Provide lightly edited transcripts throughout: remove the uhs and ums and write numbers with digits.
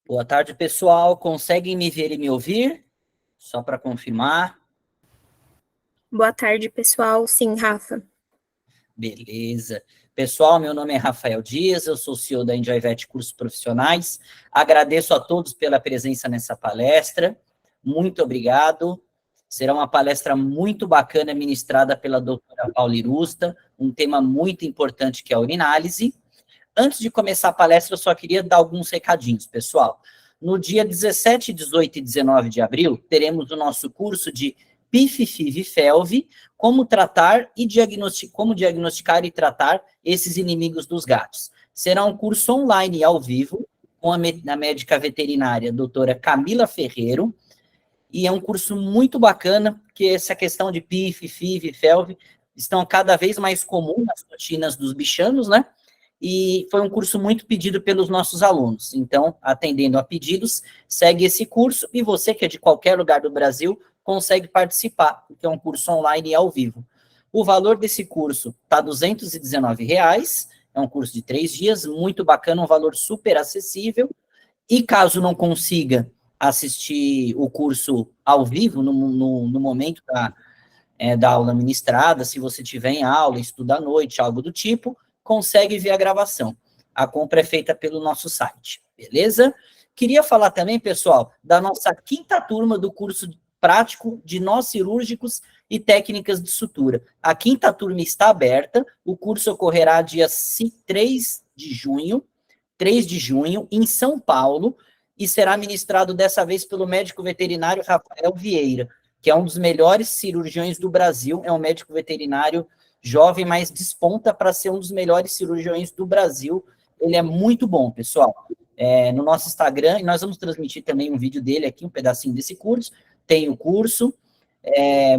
Boa tarde, pessoal. Conseguem me ver e me ouvir? Só para confirmar. Boa tarde, pessoal. Sim, Rafa. Beleza. Pessoal, meu nome é Rafael Dias, eu sou CEO da Enjoyvet Cursos Profissionais. Agradeço a todos pela presença nessa palestra. Muito obrigado. Será uma palestra muito bacana ministrada pela doutora Paula Irusta, um tema muito importante que é a urinálise. Antes de começar a palestra, eu só queria dar alguns recadinhos, pessoal. No dia 17, 18 e 19 de abril, teremos o nosso curso de PIF, FIV e FeLV, como tratar e como diagnosticar e tratar esses inimigos dos gatos. Será um curso online e ao vivo, com a médica veterinária doutora Camila Ferreiro, e é um curso muito bacana, porque essa questão de PIF, FIV e FeLV estão cada vez mais comum nas rotinas dos bichanos, né? E foi um curso muito pedido pelos nossos alunos. Então, atendendo a pedidos, segue esse curso e você que é de qualquer lugar do Brasil consegue participar, porque é um curso online e ao vivo. O valor desse curso está R$ 219, é um curso de 3 dias, muito bacana, um valor super acessível, e caso não consiga assistir o curso ao vivo, no momento da aula ministrada, se você tiver em aula, estuda à noite, algo do tipo, consegue ver a gravação. A compra é feita pelo nosso site, beleza? Queria falar também, pessoal, da nossa 5ª turma do curso prático de nós cirúrgicos e técnicas de sutura. A 5ª turma está aberta, o curso ocorrerá dia 3 de junho, em São Paulo, e será ministrado dessa vez pelo médico veterinário Rafael Vieira, que é um dos melhores cirurgiões do Brasil, é um médico veterinário jovem, mas desponta para ser um dos melhores cirurgiões do Brasil. Ele é muito bom, pessoal. No nosso Instagram, e nós vamos transmitir também um vídeo dele aqui, um pedacinho desse curso. Tem o curso,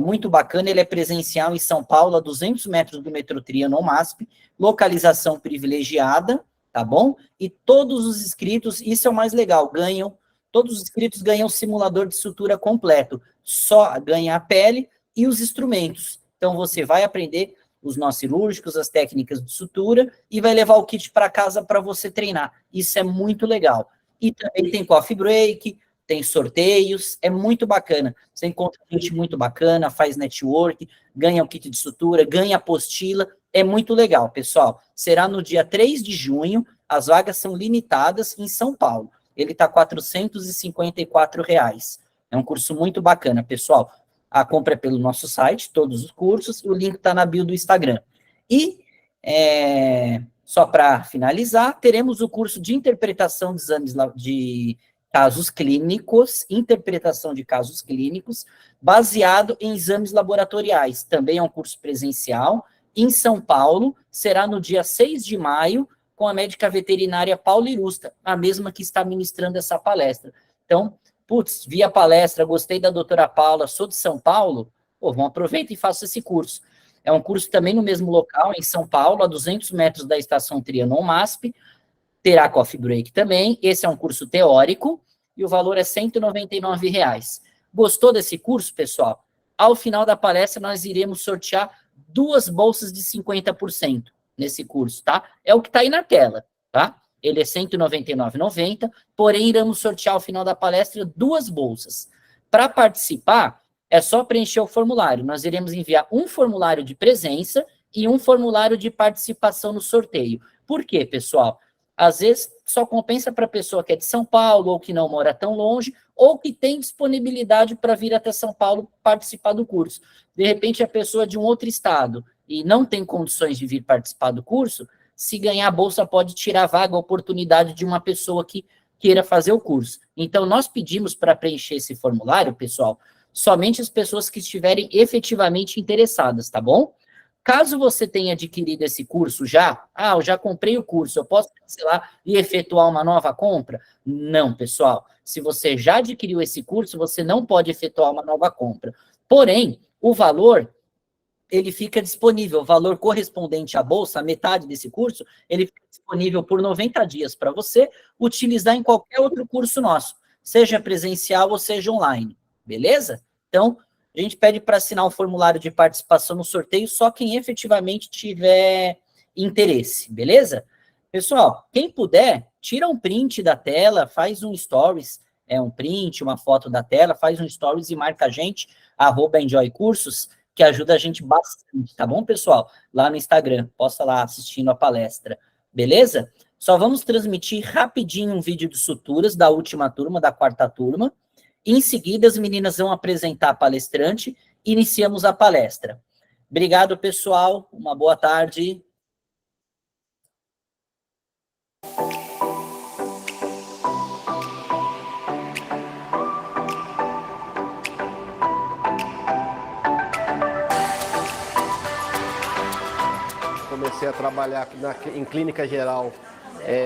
muito bacana, ele é presencial em São Paulo, a 200 metros do metrô Trianon MASP, localização privilegiada, tá bom? E todos os inscritos, isso é o mais legal, todos os inscritos ganham o simulador de sutura completo, só ganha a pele e os instrumentos. Então, você vai aprender os nós cirúrgicos, as técnicas de sutura, e vai levar o kit para casa para você treinar. Isso é muito legal. E também tem coffee break, tem sorteios, é muito bacana. Você encontra gente muito bacana, faz network, ganha o kit de sutura, ganha apostila, é muito legal, pessoal. Será no dia 3 de junho, as vagas são limitadas em São Paulo. Ele está R$ 454. É um curso muito bacana, pessoal. A compra é pelo nosso site, todos os cursos, o link está na bio do Instagram. E, só para finalizar, teremos o curso de interpretação de exames de casos clínicos, interpretação de casos clínicos, baseado em exames laboratoriais. Também é um curso presencial, em São Paulo, será no dia 6 de maio, com a médica veterinária Paula Irusta, a mesma que está ministrando essa palestra. Então, vi a palestra, gostei da doutora Paula, sou de São Paulo, vão aproveitar e façam esse curso. É um curso também no mesmo local, em São Paulo, a 200 metros da estação Trianon MASP, terá coffee break também, esse é um curso teórico, e o valor é R$ 199. Gostou desse curso, pessoal? Ao final da palestra, nós iremos sortear 2 bolsas de 50% nesse curso, tá? É o que está aí na tela, tá? Ele é R$ 199,90, porém, iremos sortear ao final da palestra 2 bolsas. Para participar, é só preencher o formulário. Nós iremos enviar um formulário de presença e um formulário de participação no sorteio. Por quê, pessoal? Às vezes, só compensa para a pessoa que é de São Paulo, ou que não mora tão longe, ou que tem disponibilidade para vir até São Paulo participar do curso. De repente, a pessoa é de um outro estado e não tem condições de vir participar do curso, se ganhar a bolsa, pode tirar a vaga, a oportunidade de uma pessoa que queira fazer o curso. Então, nós pedimos para preencher esse formulário, pessoal, somente as pessoas que estiverem efetivamente interessadas, tá bom? Caso você tenha adquirido esse curso eu já comprei o curso, eu posso cancelar e efetuar uma nova compra? Não, pessoal. Se você já adquiriu esse curso, você não pode efetuar uma nova compra. Porém, o valor, ele fica disponível, o valor correspondente à bolsa, a metade desse curso, ele fica disponível por 90 dias para você utilizar em qualquer outro curso nosso, seja presencial ou seja online, beleza? Então, a gente pede para assinar o formulário de participação no sorteio só quem efetivamente tiver interesse, beleza? Pessoal, quem puder, tira um print da tela, faz um stories, um print, uma foto da tela, faz um stories e marca a gente, @enjoycursos, que ajuda a gente bastante, tá bom, pessoal? Lá no Instagram, posta lá assistindo a palestra, beleza? Só vamos transmitir rapidinho um vídeo de suturas da última turma, da quarta turma. Em seguida, as meninas vão apresentar a palestrante e iniciamos a palestra. Obrigado, pessoal. Uma boa tarde. Comecei a trabalhar em clínica geral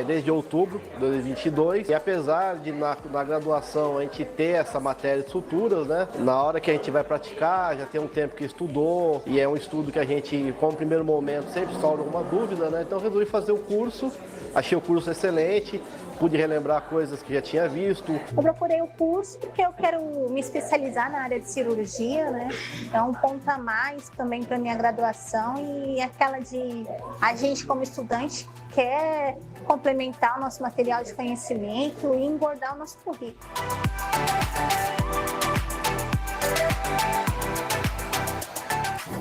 desde outubro de 2022, e apesar de na graduação a gente ter essa matéria de suturas, né, na hora que a gente vai praticar, já tem um tempo que estudou, e é um estudo que a gente, como primeiro momento, sempre solve alguma dúvida, né, então resolvi fazer o curso, achei o curso excelente, pude relembrar coisas que já tinha visto. Eu procurei o curso porque eu quero me especializar na área de cirurgia, né? É um ponto a mais também para minha graduação, e aquela de a gente como estudante quer complementar o nosso material de conhecimento e engordar o nosso currículo.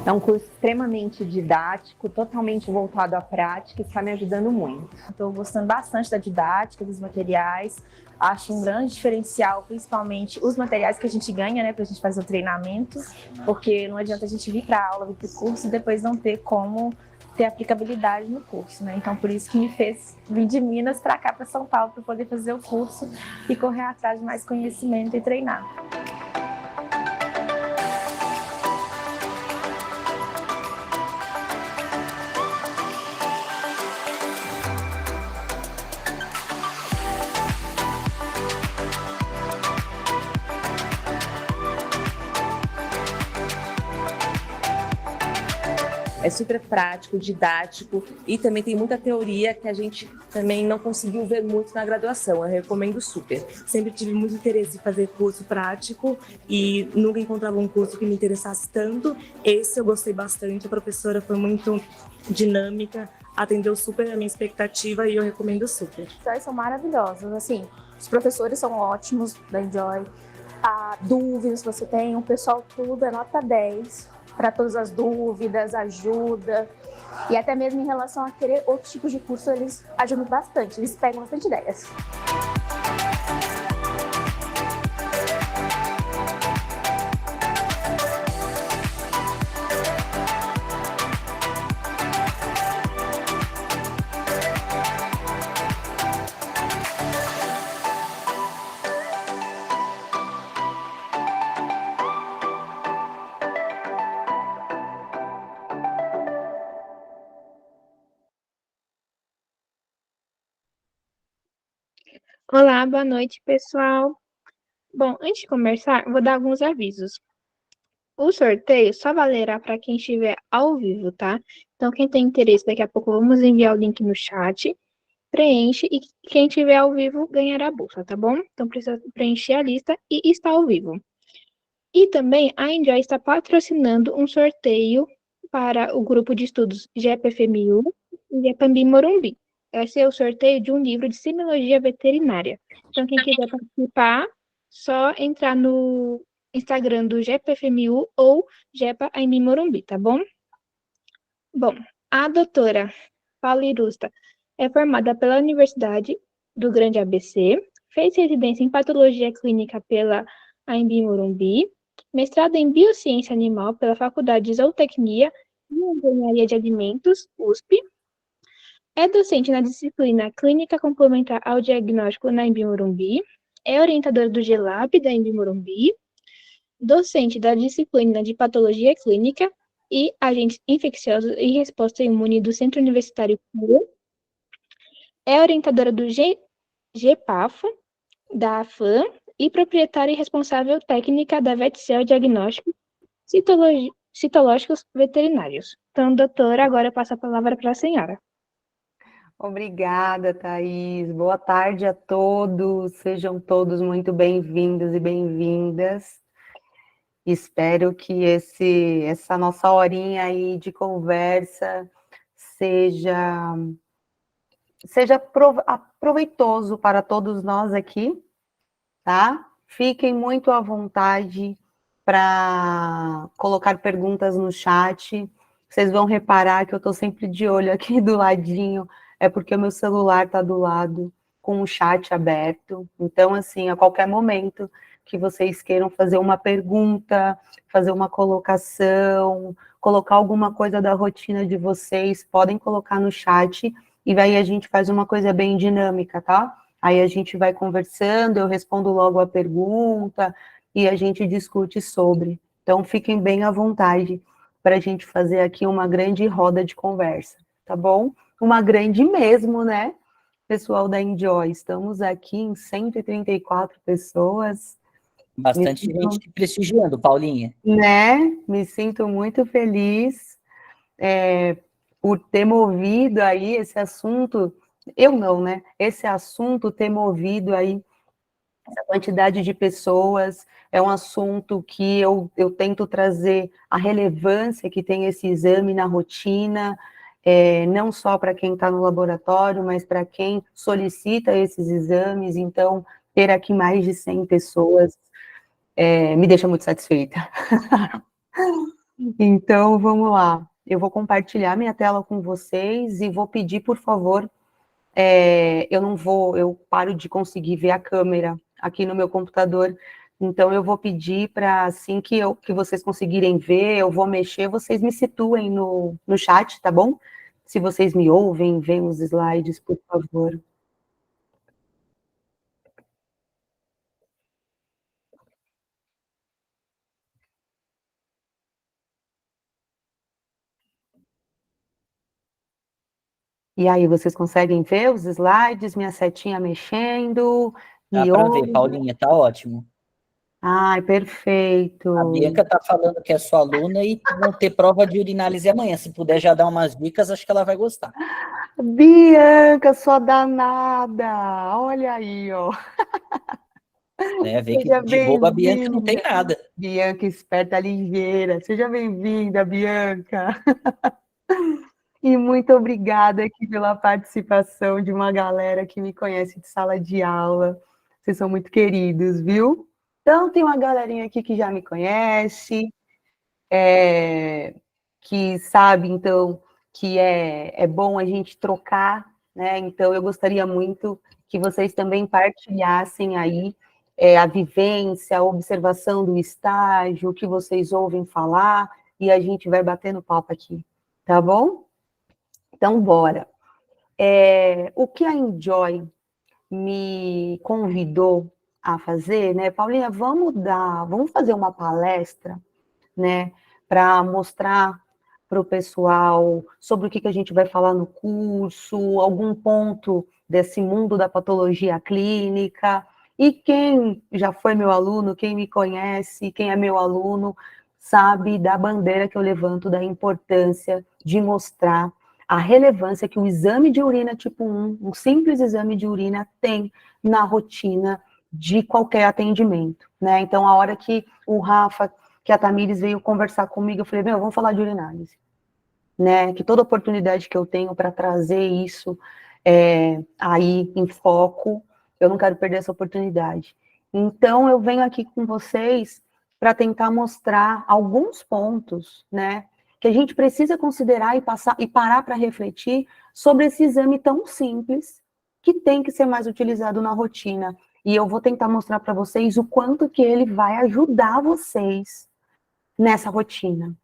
É um curso extremamente didático, totalmente voltado à prática e está me ajudando muito. Estou gostando bastante da didática, dos materiais. Acho um grande diferencial, principalmente os materiais que a gente ganha, né, para a gente fazer o treinamento, porque não adianta a gente vir para a aula, vir para o curso e depois não ter como ter aplicabilidade no curso, né? Então, por isso que me fez vir de Minas para cá, para São Paulo, para poder fazer o curso e correr atrás de mais conhecimento e treinar. É super prático, didático e também tem muita teoria que a gente também não conseguiu ver muito na graduação. Eu recomendo super. Sempre tive muito interesse em fazer curso prático e nunca encontrava um curso que me interessasse tanto. Esse eu gostei bastante, a professora foi muito dinâmica, atendeu super a minha expectativa e eu recomendo super. Os professores são maravilhosos, assim, os professores são ótimos da Enjoy. Dúvidas que você tem, o pessoal tudo é nota 10 para todas as dúvidas, ajuda. E até mesmo em relação a querer outros tipos de curso, eles ajudam bastante, eles pegam bastante ideias. Olá, boa noite, pessoal. Bom, antes de conversar, vou dar alguns avisos. O sorteio só valerá para quem estiver ao vivo, tá? Então, quem tem interesse, daqui a pouco vamos enviar o link no chat, preenche e quem estiver ao vivo ganhará a bolsa, tá bom? Então, precisa preencher a lista e estar ao vivo. E também a Enjoy está patrocinando um sorteio para o grupo de estudos GEPFMU e GEPAMBI Morumbi. Esse é o sorteio de um livro de semiologia veterinária. Então, quem quiser participar, só entrar no Instagram do GEPFMU ou GEPA AMB Morumbi, tá bom? Bom, a doutora Paula Irusta é formada pela Universidade do Grande ABC, fez residência em patologia clínica pela AMB Morumbi, mestrado em biociência animal pela Faculdade de Zootecnia e Engenharia de Alimentos, USP, é docente na disciplina Clínica Complementar ao Diagnóstico na AMB Morumbi, é orientadora do GELAB da AMB Morumbi, docente da disciplina de Patologia Clínica e Agentes Infecciosos e Resposta Imune do Centro Universitário CURA, é orientadora do GEPAFO, da AFAM, e proprietária e responsável técnica da VetCell Diagnóstico Citológicos Veterinários. Então, doutora, agora eu passo a palavra para a senhora. Obrigada, Thaís. Boa tarde a todos. Sejam todos muito bem-vindos e bem-vindas. Espero que essa nossa horinha aí de conversa seja seja proveitoso para todos nós aqui, tá? Fiquem muito à vontade para colocar perguntas no chat. Vocês vão reparar que eu estou sempre de olho aqui do ladinho, é porque o meu celular está do lado, com o chat aberto. Então, assim, a qualquer momento que vocês queiram fazer uma pergunta, fazer uma colocação, colocar alguma coisa da rotina de vocês, podem colocar no chat, e aí a gente faz uma coisa bem dinâmica, tá? Aí a gente vai conversando, eu respondo logo a pergunta, e a gente discute sobre. Então, fiquem bem à vontade para a gente fazer aqui uma grande roda de conversa, tá bom? Uma grande mesmo, né? Pessoal da Enjoy, estamos aqui em 134 pessoas. Bastante gente te prestigiando, Paulinha. Né? Me sinto muito feliz por ter movido aí esse assunto, eu não, né? Esse assunto ter movido aí essa quantidade de pessoas, é um assunto que eu tento trazer a relevância que tem esse exame na rotina, não só para quem está no laboratório, mas para quem solicita esses exames. Então, ter aqui mais de 100 pessoas me deixa muito satisfeita. Então, vamos lá. Eu vou compartilhar minha tela com vocês e vou pedir, por favor, eu paro de conseguir ver a câmera aqui no meu computador, então eu vou pedir para, assim que vocês conseguirem ver, eu vou mexer, vocês me situem no chat, tá bom? Se vocês me ouvem, veem os slides, por favor. E aí, vocês conseguem ver os slides, minha setinha mexendo? Dá Me para ver, ouvem? Paulinha, tá ótimo. Ai, perfeito. A Bianca tá falando que é sua aluna e vão ter prova de urinálise amanhã. Se puder já dar umas dicas, acho que ela vai gostar. Bianca, sua danada! Olha aí, ó. Né? Vê que Seja de boba a Bianca não tem bem-vinda. nada. Bianca esperta, ligeira. Seja bem-vinda, Bianca. E muito obrigada aqui pela participação de uma galera que me conhece de sala de aula. Vocês são muito queridos, viu? Então, tem uma galerinha aqui que já me conhece, que sabe, então, que é bom a gente trocar, né? Então, eu gostaria muito que vocês também partilhassem aí a vivência, a observação do estágio, o que vocês ouvem falar, e a gente vai batendo papo aqui, tá bom? Então, bora. O que a Enjoy me convidou a fazer, né, Paulinha, vamos fazer uma palestra, né, para mostrar para o pessoal sobre o que a gente vai falar no curso, algum ponto desse mundo da patologia clínica. E quem já foi meu aluno, quem me conhece, quem é meu aluno, sabe da bandeira que eu levanto, da importância de mostrar a relevância que o exame de urina tipo 1, um simples exame de urina, tem na rotina de qualquer atendimento, né? Então, a hora que o Rafa, que a Tamires veio conversar comigo, eu falei, vamos falar de urinálise, né? Que toda oportunidade que eu tenho para trazer isso aí em foco, eu não quero perder essa oportunidade. Então, eu venho aqui com vocês para tentar mostrar alguns pontos, né, que a gente precisa considerar e parar para refletir sobre esse exame tão simples que tem que ser mais utilizado na rotina. E eu vou tentar mostrar para vocês o quanto que ele vai ajudar vocês nessa rotina,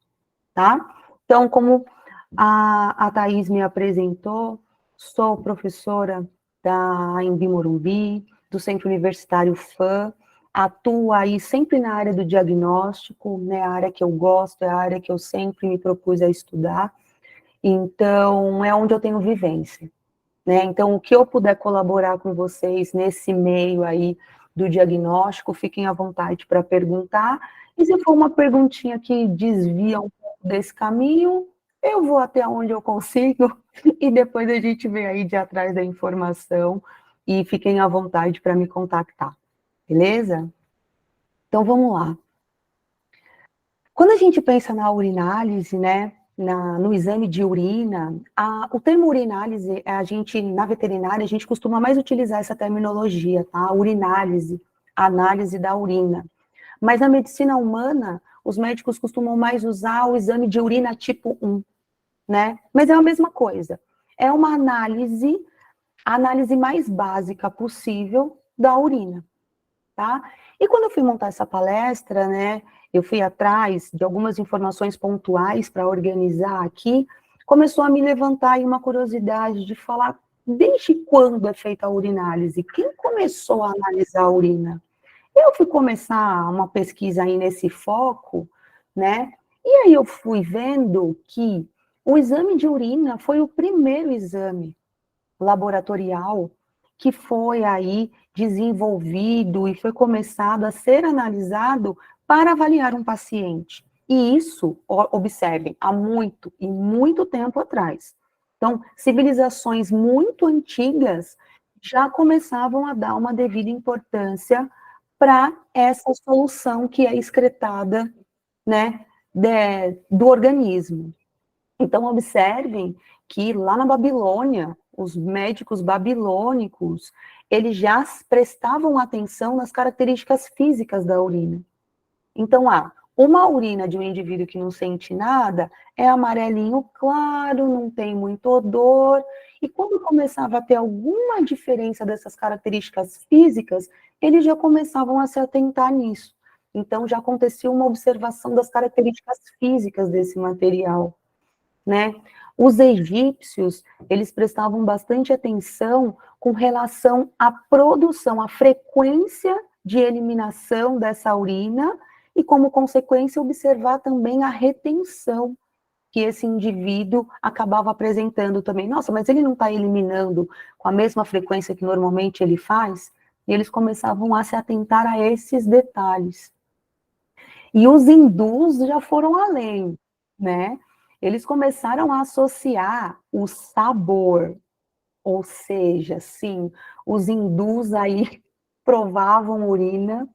tá? Então, como a Thaís me apresentou, sou professora da Anhembi Morumbi, do Centro Universitário FAM, atuo aí sempre na área do diagnóstico, né, a área que eu gosto, é a área que eu sempre me propus a estudar, então é onde eu tenho vivência, né, então o que eu puder colaborar com vocês nesse meio aí do diagnóstico, fiquem à vontade para perguntar, e se for uma perguntinha que desvia um pouco desse caminho, eu vou até onde eu consigo, e depois a gente vem aí de atrás da informação, e fiquem à vontade para me contactar. Beleza? Então, vamos lá. Quando a gente pensa na urinálise, né, no exame de urina, o termo urinálise, na veterinária, a gente costuma mais utilizar essa terminologia, tá? Urinálise, a análise da urina. Mas na medicina humana, os médicos costumam mais usar o exame de urina tipo 1, né? Mas é a mesma coisa. É uma análise, a análise mais básica possível da urina, tá? E quando eu fui montar essa palestra, né, eu fui atrás de algumas informações pontuais para organizar aqui, começou a me levantar aí uma curiosidade de falar desde quando é feita a urinálise? Quem começou a analisar a urina? Eu fui começar uma pesquisa aí nesse foco, né, e aí eu fui vendo que o exame de urina foi o primeiro exame laboratorial que foi aí desenvolvido e foi começado a ser analisado para avaliar um paciente. E isso, observem, há muito e muito tempo atrás. Então, civilizações muito antigas já começavam a dar uma devida importância para essa solução que é excretada, né, do organismo. Então, observem que lá na Babilônia, os médicos babilônicos, eles já prestavam atenção nas características físicas da urina. Então, uma urina de um indivíduo que não sente nada é amarelinho claro, não tem muito odor, e quando começava a ter alguma diferença dessas características físicas, eles já começavam a se atentar nisso. Então, já acontecia uma observação das características físicas desse material, né? Os egípcios, eles prestavam bastante atenção com relação à produção, à frequência de eliminação dessa urina e, como consequência, observar também a retenção que esse indivíduo acabava apresentando também. Nossa, mas ele não está eliminando com a mesma frequência que normalmente ele faz? E eles começavam a se atentar a esses detalhes. E os hindus já foram além, né? Eles começaram a associar o sabor, ou seja, sim, os hindus aí provavam urina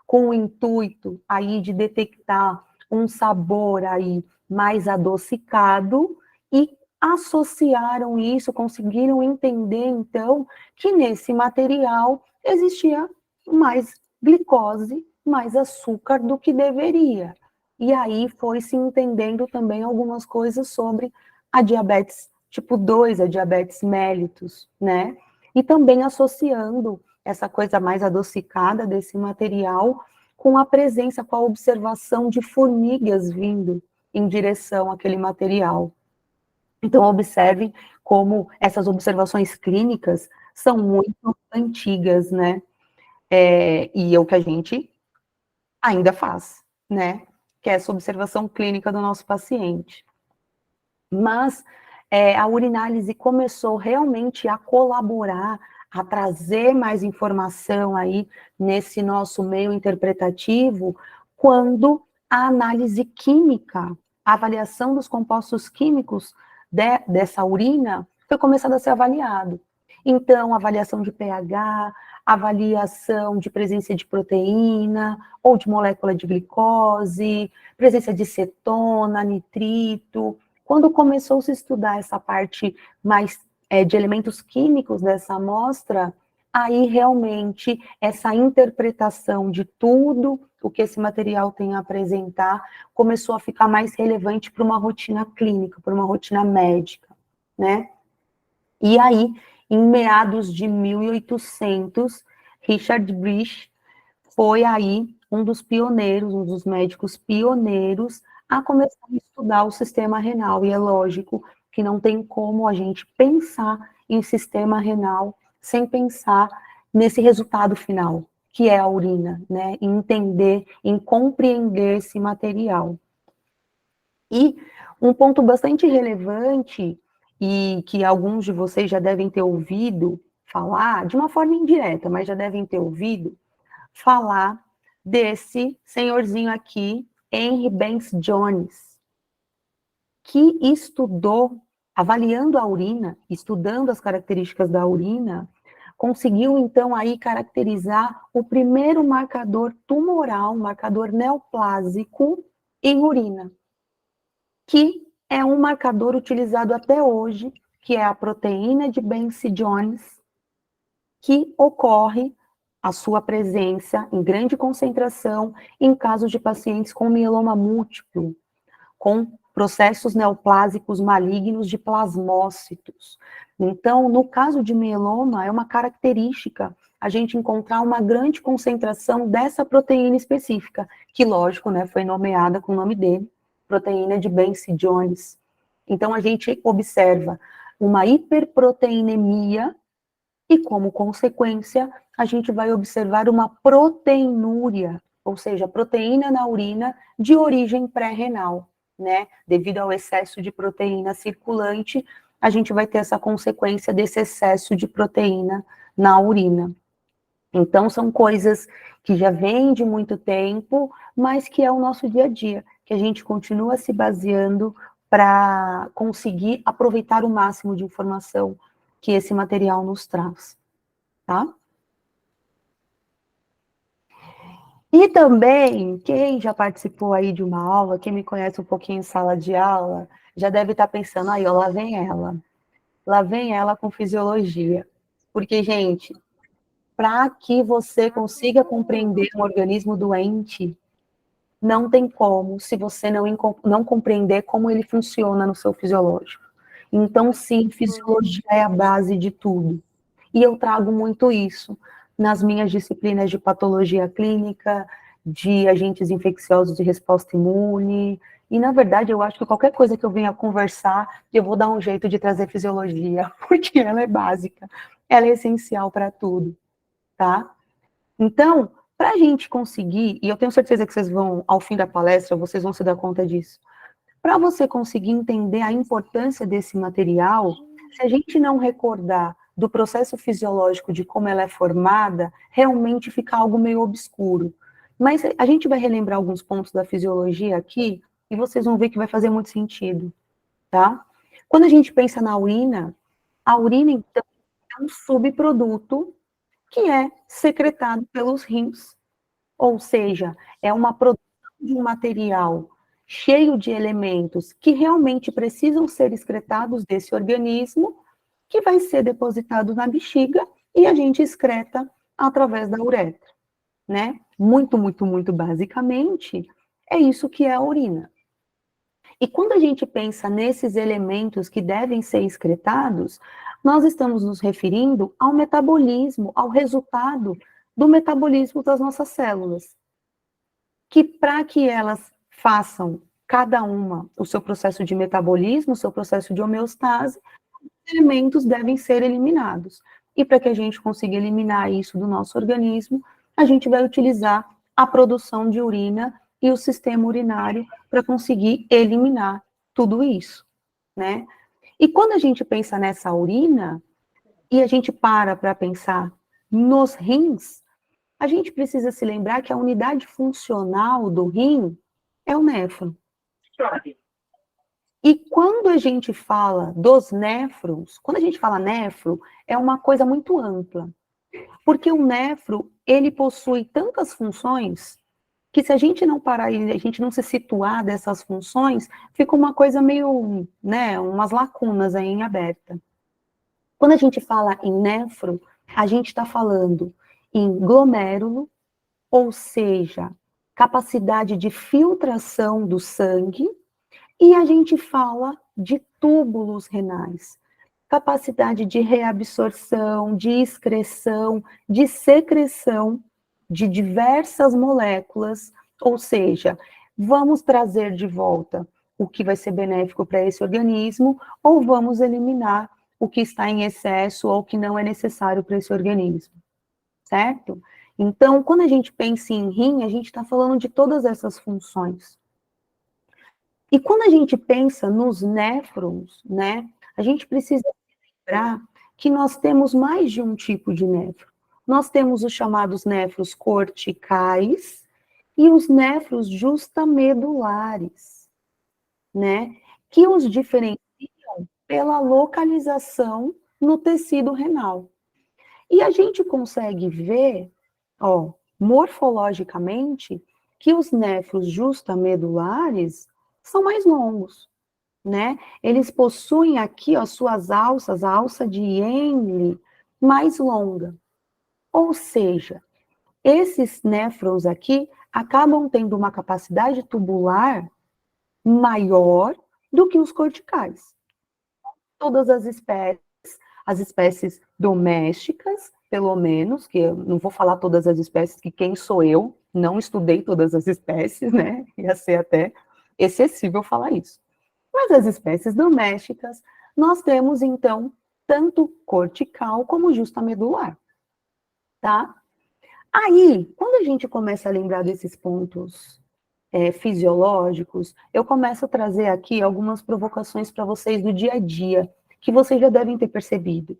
com o intuito aí de detectar um sabor aí mais adocicado e associaram isso, conseguiram entender então que nesse material existia mais glicose, mais açúcar do que deveria. E aí foi se entendendo também algumas coisas sobre a diabetes tipo 2, a diabetes mellitus, né? E também associando essa coisa mais adocicada desse material com a presença, com a observação de formigas vindo em direção àquele material. Então, observem como essas observações clínicas são muito antigas, né? E é o que a gente ainda faz, né? Que é essa observação clínica do nosso paciente. Mas a urinálise começou realmente a colaborar, a trazer mais informação aí nesse nosso meio interpretativo, quando a análise química, a avaliação dos compostos químicos dessa urina foi começada a ser avaliado. Então, avaliação de pH, avaliação de presença de proteína ou de molécula de glicose, presença de cetona, nitrito. Quando começou a se estudar essa parte mais de elementos químicos dessa amostra, aí realmente essa interpretação de tudo o que esse material tem a apresentar começou a ficar mais relevante para uma rotina clínica, para uma rotina médica, né? E aí, em meados de 1800, Richard Bridge foi aí um dos pioneiros, um dos médicos pioneiros a começar a estudar o sistema renal. E é lógico que não tem como a gente pensar em sistema renal sem pensar nesse resultado final, que é a urina, né? Em entender, em compreender esse material. E um ponto bastante relevante, e que alguns de vocês já devem ter ouvido falar, de uma forma indireta, mas já devem ter ouvido falar desse senhorzinho aqui, Henry Banks Jones, que estudou, avaliando a urina, estudando as características da urina, conseguiu, então, aí caracterizar o primeiro marcador tumoral, marcador neoplásico em urina, que é um marcador utilizado até hoje, que é a proteína de Banks-Jones, que ocorre a sua presença em grande concentração em casos de pacientes com mieloma múltiplo, com processos neoplásicos malignos de plasmócitos. Então, no caso de mieloma, é uma característica a gente encontrar uma grande concentração dessa proteína específica, que, lógico, né, foi nomeada com o nome dele, proteína de Banks-Jones. Então, a gente observa uma hiperproteinemia e, como consequência, a gente vai observar uma proteinúria, ou seja, proteína na urina de origem pré-renal, né? Devido ao excesso de proteína circulante, a gente vai ter essa consequência desse excesso de proteína na urina. Então, são coisas que já vêm de muito tempo, mas que é o nosso dia a dia, que a gente continua se baseando para conseguir aproveitar o máximo de informação que esse material nos traz, tá? E também, quem já participou aí de uma aula, quem me conhece um pouquinho em sala de aula, já deve estar pensando, aí, ó, lá vem ela com fisiologia. Porque, gente, para que você consiga compreender um organismo doente, não tem como, se você não compreender como ele funciona no seu fisiológico. Então, sim, fisiologia é a base de tudo. E eu trago muito isso nas minhas disciplinas de patologia clínica, de agentes infecciosos de resposta imune, e, na verdade, eu acho que qualquer coisa que eu venha conversar, eu vou dar um jeito de trazer fisiologia, porque ela é básica, ela é essencial para tudo, tá? Então, para a gente conseguir, e eu tenho certeza que vocês vão, ao fim da palestra, vocês vão se dar conta disso, para você conseguir entender a importância desse material, se a gente não recordar do processo fisiológico de como ela é formada, realmente fica algo meio obscuro. Mas a gente vai relembrar alguns pontos da fisiologia aqui, e vocês vão ver que vai fazer muito sentido, tá? Quando a gente pensa na urina, a urina, então, é um subproduto que é secretado pelos rins, ou seja, é uma produção de um material cheio de elementos que realmente precisam ser excretados desse organismo, que vai ser depositado na bexiga e a gente excreta através da uretra, né? Muito, muito, muito basicamente, é isso que é a urina. E quando a gente pensa nesses elementos que devem ser excretados, nós estamos nos referindo ao metabolismo, ao resultado do metabolismo das nossas células. Que para que elas façam, cada uma, o seu processo de metabolismo, o seu processo de homeostase, os elementos devem ser eliminados. E para que a gente consiga eliminar isso do nosso organismo, a gente vai utilizar a produção de urina e o sistema urinário para conseguir eliminar tudo isso, né? E quando a gente pensa nessa urina, e a gente para pensar nos rins, a gente precisa se lembrar que a unidade funcional do rim é o néfron. E quando a gente fala dos néfrons, quando a gente fala néfron, é uma coisa muito ampla. Porque o néfron, ele possui tantas funções que se a gente não parar e a gente não se situar dessas funções, fica uma coisa meio, né, umas lacunas aí em aberta. Quando a gente fala em néfron, a gente está falando em glomérulo, ou seja, capacidade de filtração do sangue, e a gente fala de túbulos renais, capacidade de reabsorção, de excreção, de secreção de diversas moléculas, ou seja, vamos trazer de volta o que vai ser benéfico para esse organismo, ou vamos eliminar o que está em excesso ou que não é necessário para esse organismo, certo? Então, quando a gente pensa em rim, a gente está falando de todas essas funções. E quando a gente pensa nos néfrons, né, a gente precisa lembrar que nós temos mais de um tipo de néfron. Nós temos os chamados néfros corticais e os néfros justamedulares, né, que os diferenciam pela localização no tecido renal. E a gente consegue ver, ó, morfologicamente, que os néfros justamedulares são mais longos. né? Eles possuem aqui, ó, suas alças, a alça de Henle mais longa. Ou seja, esses néfrons aqui acabam tendo uma capacidade tubular maior do que os corticais. Todas as espécies domésticas, pelo menos, que eu não vou falar todas as espécies, que quem sou eu, não estudei todas as espécies, né? Ia ser até excessivo falar isso. Mas as espécies domésticas, nós temos, então, tanto cortical como justamedular, tá? Aí, quando a gente começa a lembrar desses pontos fisiológicos, eu começo a trazer aqui algumas provocações para vocês do dia a dia, que vocês já devem ter percebido.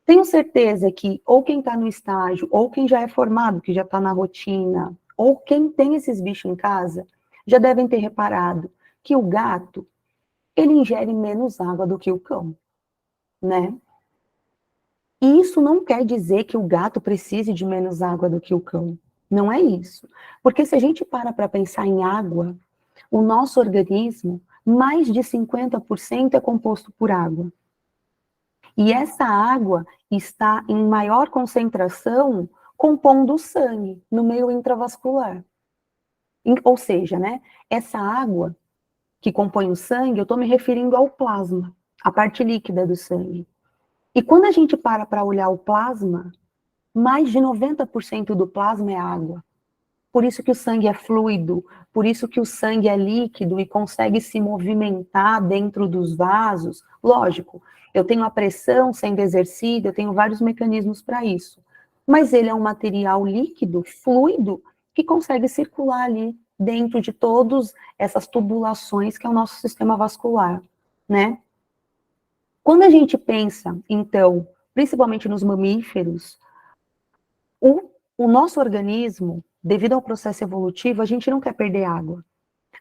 Tenho certeza que ou quem está no estágio, ou quem já é formado, que já está na rotina, ou quem tem esses bichos em casa, já devem ter reparado que o gato, ele ingere menos água do que o cão, né? E isso não quer dizer que o gato precise de menos água do que o cão. Não é isso. Porque se a gente para pensar em água, o nosso organismo, mais de 50% é composto por água. E essa água está em maior concentração compondo o sangue no meio intravascular. Ou seja, né, essa água que compõe o sangue, eu estou me referindo ao plasma, a parte líquida do sangue. E quando a gente para olhar o plasma, mais de 90% do plasma é água. Por isso que o sangue é fluido, por isso que o sangue é líquido e consegue se movimentar dentro dos vasos. Lógico, eu tenho a pressão sendo exercida, eu tenho vários mecanismos para isso. Mas ele é um material líquido, fluido, que consegue circular ali dentro de todas essas tubulações que é o nosso sistema vascular, né? Quando a gente pensa, então, principalmente nos mamíferos, o nosso organismo, devido ao processo evolutivo, a gente não quer perder água.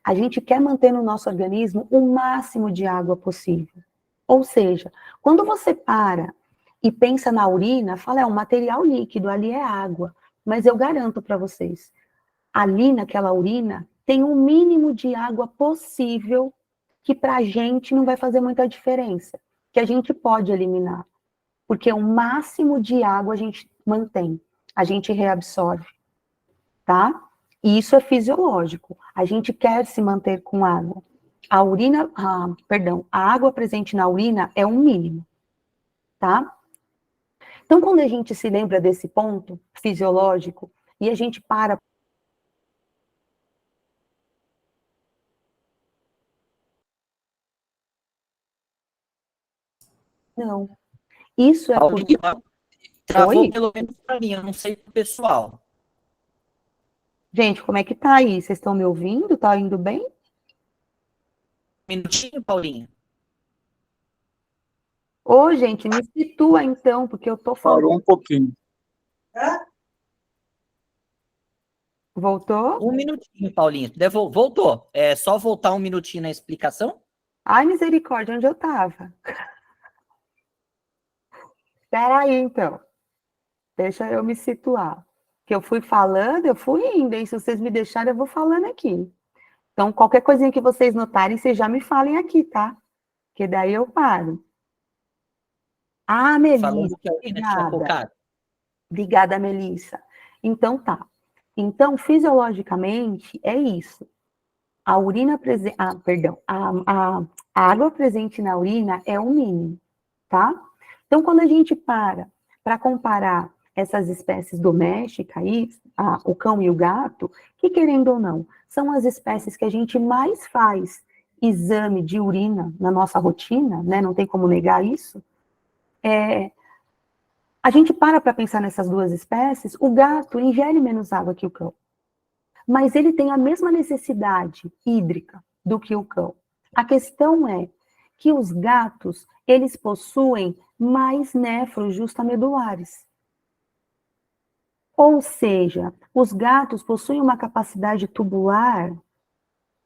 A gente quer manter no nosso organismo o máximo de água possível. Ou seja, quando você para e pensa na urina, fala, é um material líquido, ali é água. Mas eu garanto para vocês, ali naquela urina tem o mínimo de água possível que para a gente não vai fazer muita diferença, que a gente pode eliminar. Porque o máximo de água a gente mantém, a gente reabsorve, tá? E isso é fisiológico. A gente quer se manter com água. A água presente na urina é um mínimo, tá? Então, quando a gente se lembra desse ponto fisiológico e a gente para. Não. Isso é. Paulinho, travou Oi? pelo menos para mim, eu não sei pro pessoal. Gente, como é que tá aí? Vocês estão me ouvindo? Tá indo bem? Um minutinho, Paulinho. Ô, gente, me situa então, porque eu tô falando. Parou um pouquinho. Voltou? Um minutinho, Paulinho. Voltou. É só voltar um minutinho na explicação? Ai, misericórdia, onde eu tava? Espera aí, então. Deixa eu me situar. Que eu fui falando, eu fui indo, hein? Se vocês me deixarem, eu vou falando aqui. Então, qualquer coisinha que vocês notarem, vocês já me falem aqui, tá? Que daí eu paro. Ah, Melissa, Falando que a urina tinha pouca água. Obrigada, Melissa. Então, tá. Então, fisiologicamente, é isso. A urina presente... a água presente na urina é o mínimo, tá? Então, quando a gente para comparar essas espécies domésticas aí, o cão e o gato, que querendo ou não, são as espécies que a gente mais faz exame de urina na nossa rotina, né? Não tem como negar isso. A gente para pensar nessas duas espécies, o gato ingere menos água que o cão. Mas ele tem a mesma necessidade hídrica do que o cão. A questão é que os gatos, eles possuem mais néfros justamedulares. Ou seja, os gatos possuem uma capacidade tubular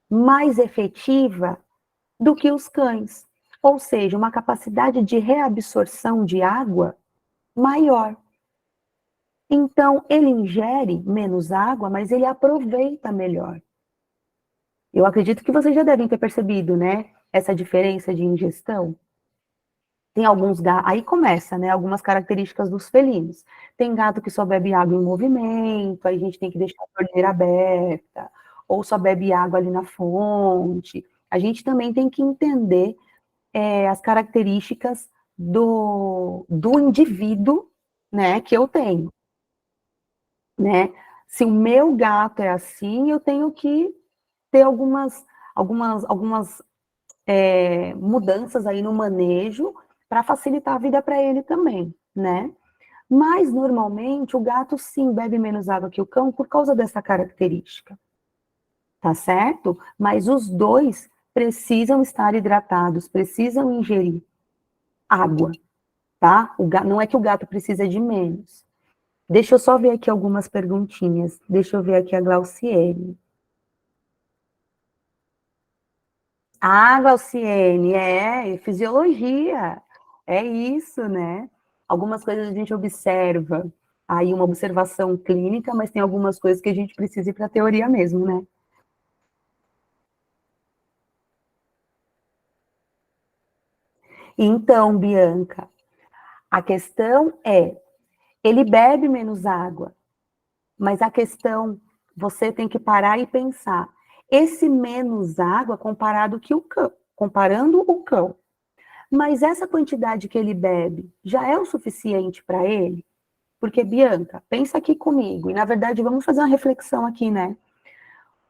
mais efetiva do que os cães. Ou seja, uma capacidade de reabsorção de água maior. Então, ele ingere menos água, mas ele aproveita melhor. Eu acredito que vocês já devem ter percebido, né? essa diferença de ingestão? Tem alguns gatos, aí começa, né, algumas características dos felinos. Tem gato que só bebe água em movimento, aí a gente tem que deixar a torneira aberta, ou só bebe água ali na fonte. A gente também tem que entender as características do indivíduo, né, que eu tenho, né? Se o meu gato é assim, eu tenho que ter algumas mudanças aí no manejo para facilitar a vida para ele também, né? Mas, normalmente, o gato, sim, bebe menos água que o cão por causa dessa característica, tá certo? Mas os dois precisam estar hidratados, precisam ingerir água, tá? Não é que o gato precisa de menos. Deixa eu só ver aqui algumas perguntinhas. Deixa eu ver aqui a Glauciene. Ah, Glauciene, fisiologia. É isso, né? Algumas coisas a gente observa, aí uma observação clínica, mas tem algumas coisas que a gente precisa ir para a teoria mesmo, né? Então, Bianca, a questão é, ele bebe menos água, mas a questão, você tem que parar e pensar, esse menos água comparando o cão, mas essa quantidade que ele bebe já é o suficiente para ele? Porque, Bianca, pensa aqui comigo, e na verdade vamos fazer uma reflexão aqui, né?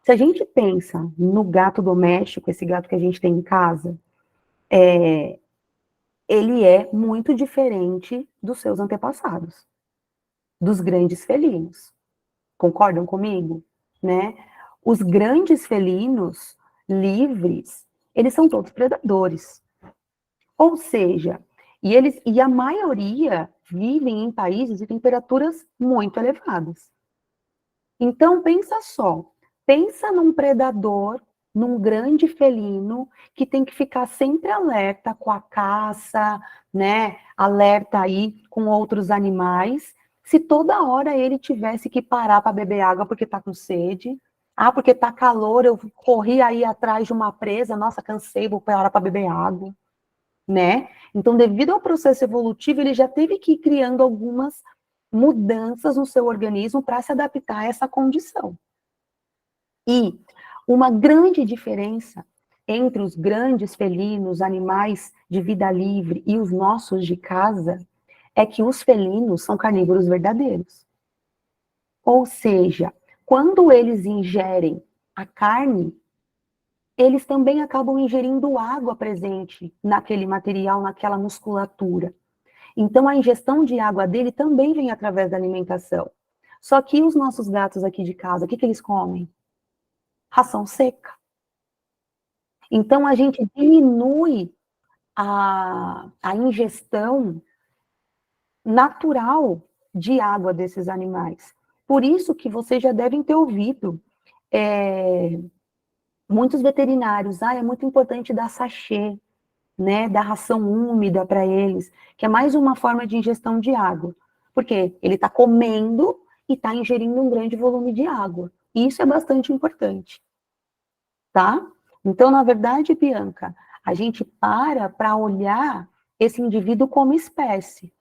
Se a gente pensa no gato doméstico, esse gato que a gente tem em casa, ele é muito diferente dos seus antepassados, dos grandes felinos. Concordam comigo? Né? Os grandes felinos livres, eles são todos predadores. Ou seja, e a maioria vivem em países de temperaturas muito elevadas. Então, pensa num predador, num grande felino, que tem que ficar sempre alerta com a caça, né? Alerta aí com outros animais. Se toda hora ele tivesse que parar para beber água porque está com sede, porque está calor, eu corri aí atrás de uma presa, nossa, cansei, vou parar para beber água, né? Então, devido ao processo evolutivo, ele já teve que ir criando algumas mudanças no seu organismo para se adaptar a essa condição. E uma grande diferença entre os grandes felinos, animais de vida livre e os nossos de casa, é que os felinos são carnívoros verdadeiros. Ou seja, quando eles ingerem a carne, eles também acabam ingerindo água presente naquele material, naquela musculatura. Então, a ingestão de água dele também vem através da alimentação. Só que os nossos gatos aqui de casa, o que eles comem? Ração seca. Então, a gente diminui a ingestão natural de água desses animais. Por isso que vocês já devem ter ouvido muitos veterinários, é muito importante dar sachê, né, dar ração úmida para eles, que é mais uma forma de ingestão de água, porque ele está comendo e está ingerindo um grande volume de água. E isso é bastante importante, tá? Então, na verdade, Bianca, a gente para olhar esse indivíduo como espécie.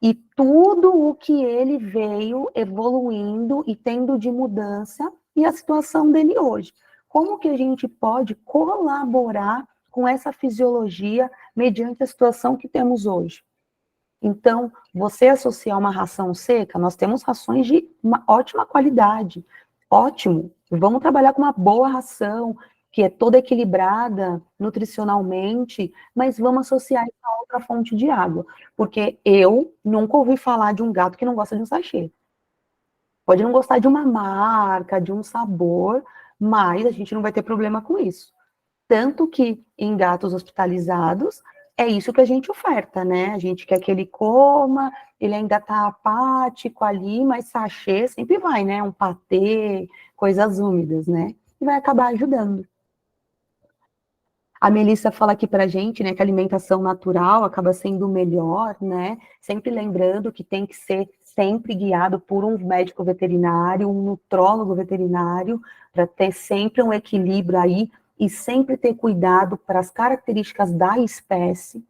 E tudo o que ele veio evoluindo e tendo de mudança e a situação dele hoje. Como que a gente pode colaborar com essa fisiologia mediante a situação que temos hoje? Então, você associar uma ração seca, nós temos rações de uma ótima qualidade. Ótimo, vamos trabalhar com uma boa ração, que é toda equilibrada nutricionalmente, mas vamos associar isso a outra fonte de água. Porque eu nunca ouvi falar de um gato que não gosta de um sachê. Pode não gostar de uma marca, de um sabor, mas a gente não vai ter problema com isso. Tanto que em gatos hospitalizados, é isso que a gente oferta, né? A gente quer que ele coma, ele ainda tá apático ali, mas sachê sempre vai, né? Um patê, coisas úmidas, né? E vai acabar ajudando. A Melissa fala aqui pra gente, né, que a alimentação natural acaba sendo melhor, né? Sempre lembrando que tem que ser sempre guiado por um médico veterinário, um nutrólogo veterinário, para ter sempre um equilíbrio aí e sempre ter cuidado para as características da espécie,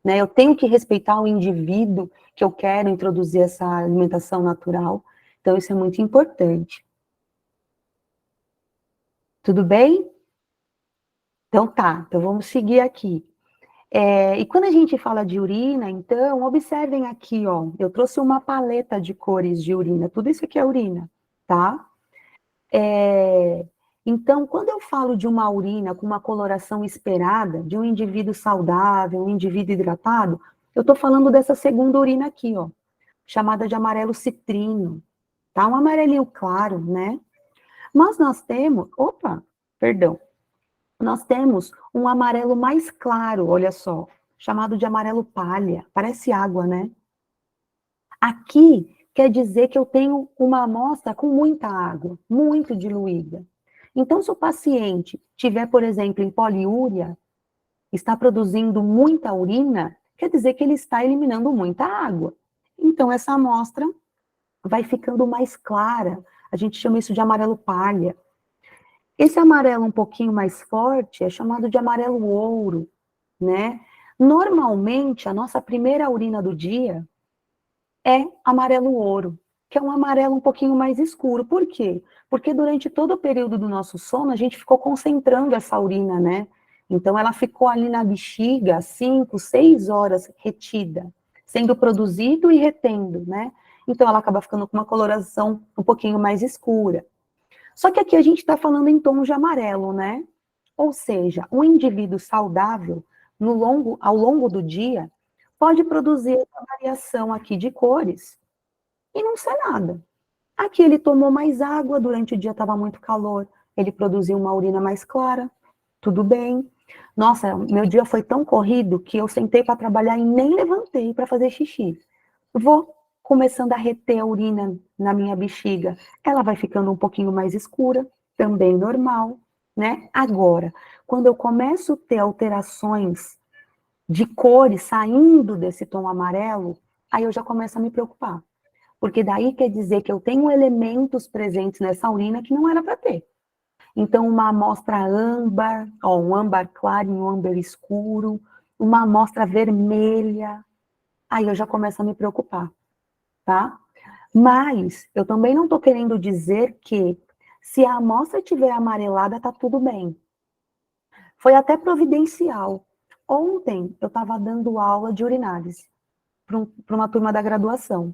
né? Eu tenho que respeitar o indivíduo que eu quero introduzir essa alimentação natural, então isso é muito importante. Tudo bem? Então tá, então vamos seguir aqui. E quando a gente fala de urina, então, observem aqui, ó, eu trouxe uma paleta de cores de urina, tudo isso aqui é urina, tá? Então, quando eu falo de uma urina com uma coloração esperada, de um indivíduo saudável, um indivíduo hidratado, eu tô falando dessa segunda urina aqui, ó, chamada de amarelo citrino, tá? Um amarelinho claro, né? Mas nós temos, nós temos um amarelo mais claro, olha só, chamado de amarelo palha, parece água, né? Aqui quer dizer que eu tenho uma amostra com muita água, muito diluída. Então, se o paciente tiver, por exemplo, em poliúria, está produzindo muita urina, quer dizer que ele está eliminando muita água. Então, essa amostra vai ficando mais clara, a gente chama isso de amarelo palha. Esse amarelo um pouquinho mais forte é chamado de amarelo ouro, né? Normalmente, a nossa primeira urina do dia é amarelo ouro, que é um amarelo um pouquinho mais escuro. Por quê? Porque durante todo o período do nosso sono, a gente ficou concentrando essa urina, né? Então, ela ficou ali na bexiga 5, 6 horas retida, sendo produzido e retendo, né? Então, ela acaba ficando com uma coloração um pouquinho mais escura. Só que aqui a gente está falando em tons de amarelo, né? Ou seja, um indivíduo saudável, ao longo do dia, pode produzir essa variação aqui de cores e não ser nada. Aqui ele tomou mais água, durante o dia estava muito calor, ele produziu uma urina mais clara, tudo bem. Nossa, meu dia foi tão corrido que eu sentei para trabalhar e nem levantei para fazer xixi. Vou começando a reter a urina na minha bexiga, ela vai ficando um pouquinho mais escura, também normal, né? Agora, quando eu começo a ter alterações de cores saindo desse tom amarelo, aí eu já começo a me preocupar. Porque daí quer dizer que eu tenho elementos presentes nessa urina que não era para ter. Então, uma amostra âmbar, ó, um âmbar claro e um âmbar escuro, uma amostra vermelha, aí eu já começo a me preocupar, tá? Mas eu também não estou querendo dizer que se a amostra estiver amarelada, tá tudo bem. Foi até providencial. Ontem eu estava dando aula de urinálise para uma turma da graduação.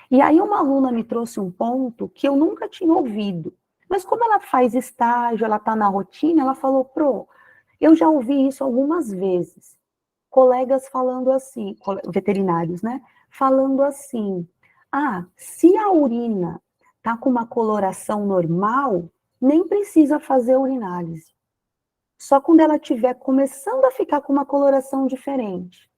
E aí uma aluna me trouxe um ponto que eu nunca tinha ouvido. Mas como ela faz estágio, ela está na rotina, ela falou, eu já ouvi isso algumas vezes. Colegas falando assim, veterinários, né? Falando assim, se a urina está com uma coloração normal, nem precisa fazer urinálise. Só quando ela estiver começando a ficar com uma coloração diferente.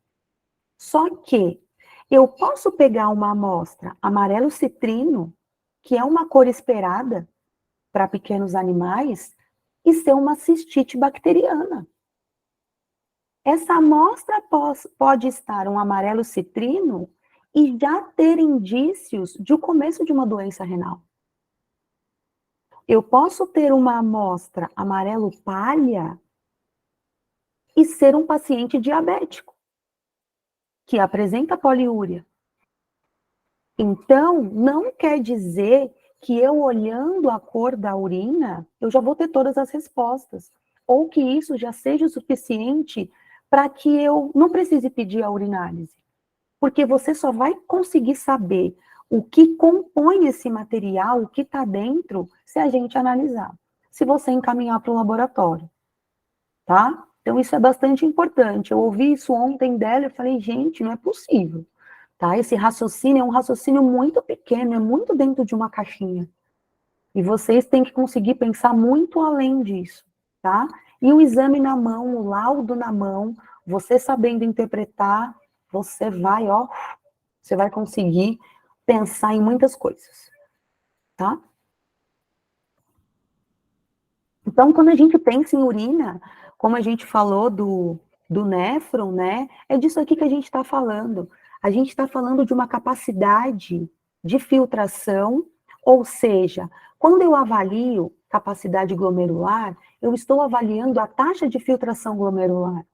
Só que eu posso pegar uma amostra amarelo citrino, que é uma cor esperada para pequenos animais, e ser uma cistite bacteriana. Essa amostra pode estar um amarelo citrino e já ter indícios de o começo de uma doença renal. Eu posso ter uma amostra amarelo palha e ser um paciente diabético, que apresenta poliúria. Então, não quer dizer que eu olhando a cor da urina, eu já vou ter todas as respostas, ou que isso já seja o suficiente para que eu não precise pedir a urinálise. Porque você só vai conseguir saber o que compõe esse material, o que está dentro, se a gente analisar. Se você encaminhar para o laboratório, tá? Então, isso é bastante importante. Eu ouvi isso ontem dela e falei, gente, não é possível. Tá? Esse raciocínio é um raciocínio muito pequeno, é muito dentro de uma caixinha. E vocês têm que conseguir pensar muito além disso, tá? E o exame na mão, o laudo na mão, você sabendo interpretar, você vai conseguir pensar em muitas coisas, tá? Então, quando a gente pensa em urina, como a gente falou do néfron, né? É disso aqui que a gente está falando. A gente está falando de uma capacidade de filtração, ou seja, quando eu avalio capacidade glomerular, eu estou avaliando a taxa de filtração glomerular.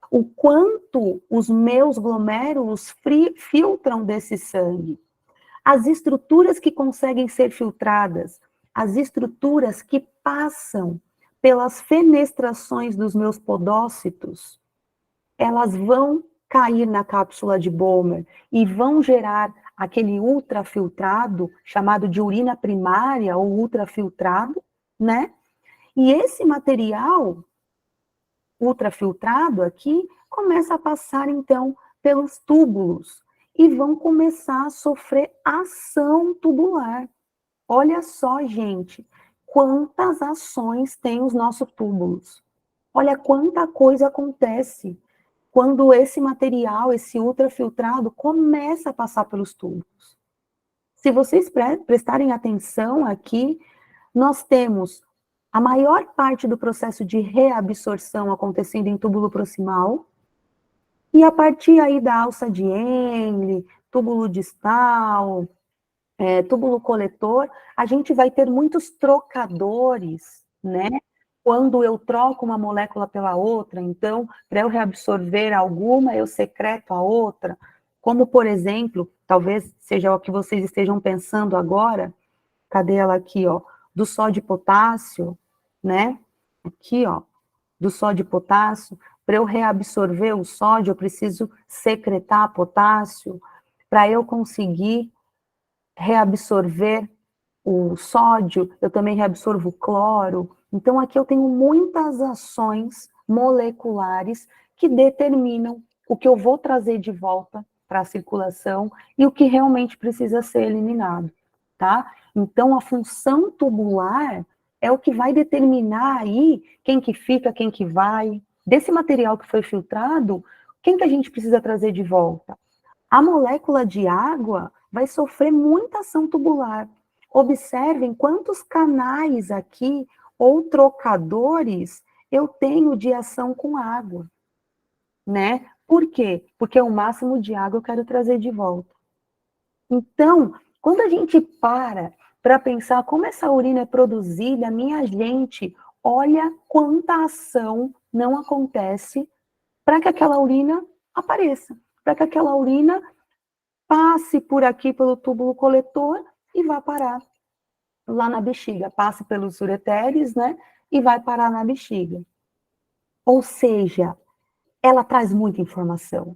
O quanto os meus glomérulos filtram desse sangue. As estruturas que conseguem ser filtradas, as estruturas que passam pelas fenestrações dos meus podócitos, elas vão cair na cápsula de Bowman e vão gerar aquele ultrafiltrado, chamado de urina primária ou ultrafiltrado, né? E esse material ultrafiltrado aqui começa a passar, então, pelos túbulos e vão começar a sofrer ação tubular. Olha só, gente, quantas ações tem os nossos túbulos. Olha quanta coisa acontece quando esse material, esse ultrafiltrado, começa a passar pelos túbulos. Se vocês prestarem atenção aqui, nós temos a maior parte do processo de reabsorção acontecendo em túbulo proximal, e a partir aí da alça de Henle, túbulo distal, túbulo coletor, a gente vai ter muitos trocadores, né? Quando eu troco uma molécula pela outra, então, para eu reabsorver alguma, eu secreto a outra, como, por exemplo, talvez seja o que vocês estejam pensando agora, cadê ela aqui, ó, do sódio e potássio, né? Aqui, ó, do sódio e potássio, para eu reabsorver o sódio, eu preciso secretar potássio, para eu conseguir reabsorver o sódio, eu também reabsorvo o cloro. Então, aqui eu tenho muitas ações moleculares que determinam o que eu vou trazer de volta para a circulação e o que realmente precisa ser eliminado, tá? Então, a função tubular é o que vai determinar aí quem que fica, quem que vai. Desse material que foi filtrado, quem que a gente precisa trazer de volta? A molécula de água vai sofrer muita ação tubular. Observem quantos canais aqui, ou trocadores, eu tenho de ação com água, né? Por quê? Porque o máximo de água eu quero trazer de volta. Então, quando a gente para pensar como essa urina é produzida, minha gente, olha quanta ação não acontece para que aquela urina apareça, para que aquela urina passe por aqui pelo túbulo coletor e vá parar lá na bexiga, passe pelos ureteres, né, e vai parar na bexiga. Ou seja, ela traz muita informação.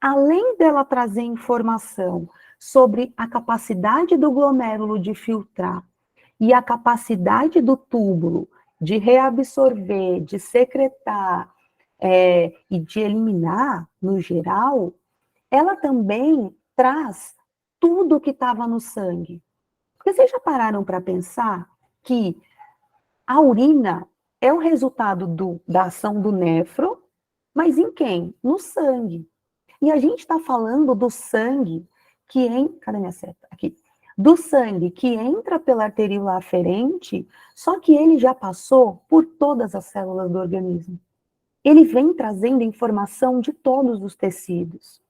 Além dela trazer informação sobre a capacidade do glomérulo de filtrar e a capacidade do túbulo de reabsorver, de secretar e de eliminar, no geral, ela também traz tudo que estava no sangue. Porque vocês já pararam para pensar que a urina é o resultado da ação do néfro, mas em quem? No sangue. E a gente está falando do sangue cadê minha seta? Aqui. Do sangue que entra pela arteríola aferente, só que ele já passou por todas as células do organismo. Ele vem trazendo informação de todos os tecidos.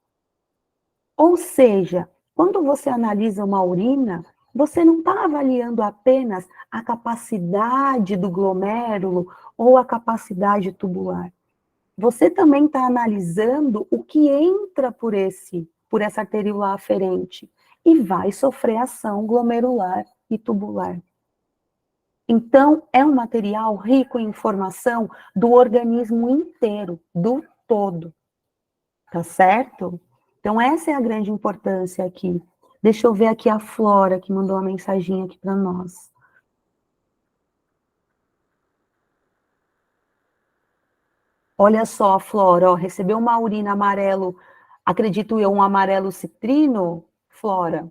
Ou seja, quando você analisa uma urina, você não está avaliando apenas a capacidade do glomérulo ou a capacidade tubular. Você também está analisando o que entra por essa arteríola aferente e vai sofrer ação glomerular e tubular. Então, é um material rico em informação do organismo inteiro, do todo. Tá certo? Então, essa é a grande importância aqui. Deixa eu ver aqui a Flora, que mandou uma mensaginha aqui para nós. Olha só, Flora, ó, recebeu uma urina amarelo, acredito eu, um amarelo citrino, Flora,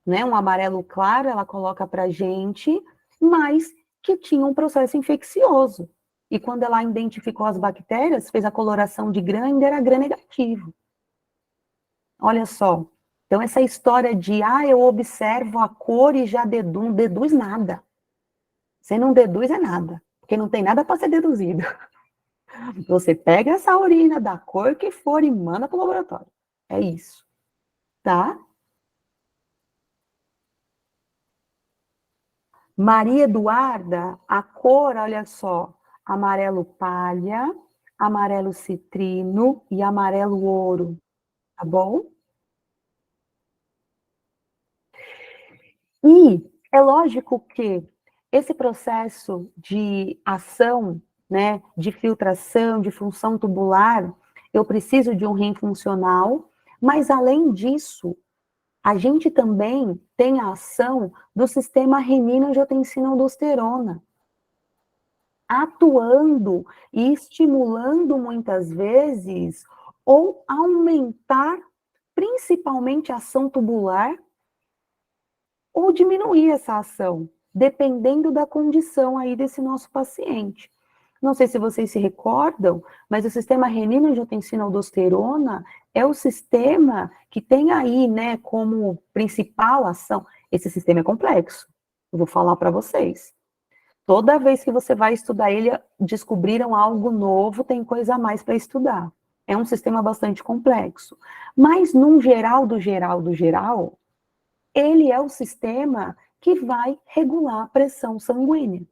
né? Um amarelo claro, ela coloca pra gente, mas que tinha um processo infeccioso. E quando ela identificou as bactérias, fez a coloração de Gram, era Gram negativo. Olha só. Então, essa história de, eu observo a cor e já não deduz nada. Você não deduz é nada, porque não tem nada para ser deduzido. Você pega essa urina da cor que for e manda para o laboratório. É isso. Tá? Maria Eduarda, a cor, olha só, amarelo palha, amarelo citrino e amarelo ouro, tá bom? E é lógico que esse processo de ação, né, de filtração, de função tubular, eu preciso de um rim funcional, mas além disso, a gente também tem a ação do sistema renina-angiotensina-aldosterona, atuando e estimulando muitas vezes ou aumentar principalmente a ação tubular ou diminuir essa ação, dependendo da condição aí desse nosso paciente. Não sei se vocês se recordam, mas o sistema renina-angiotensina-aldosterona é o sistema que tem aí, né, como principal ação. Esse sistema é complexo, eu vou falar para vocês. Toda vez que você vai estudar ele, descobriram algo novo, tem coisa a mais para estudar. É um sistema bastante complexo. Mas, num geral do geral do geral, ele é o sistema que vai regular a pressão sanguínea,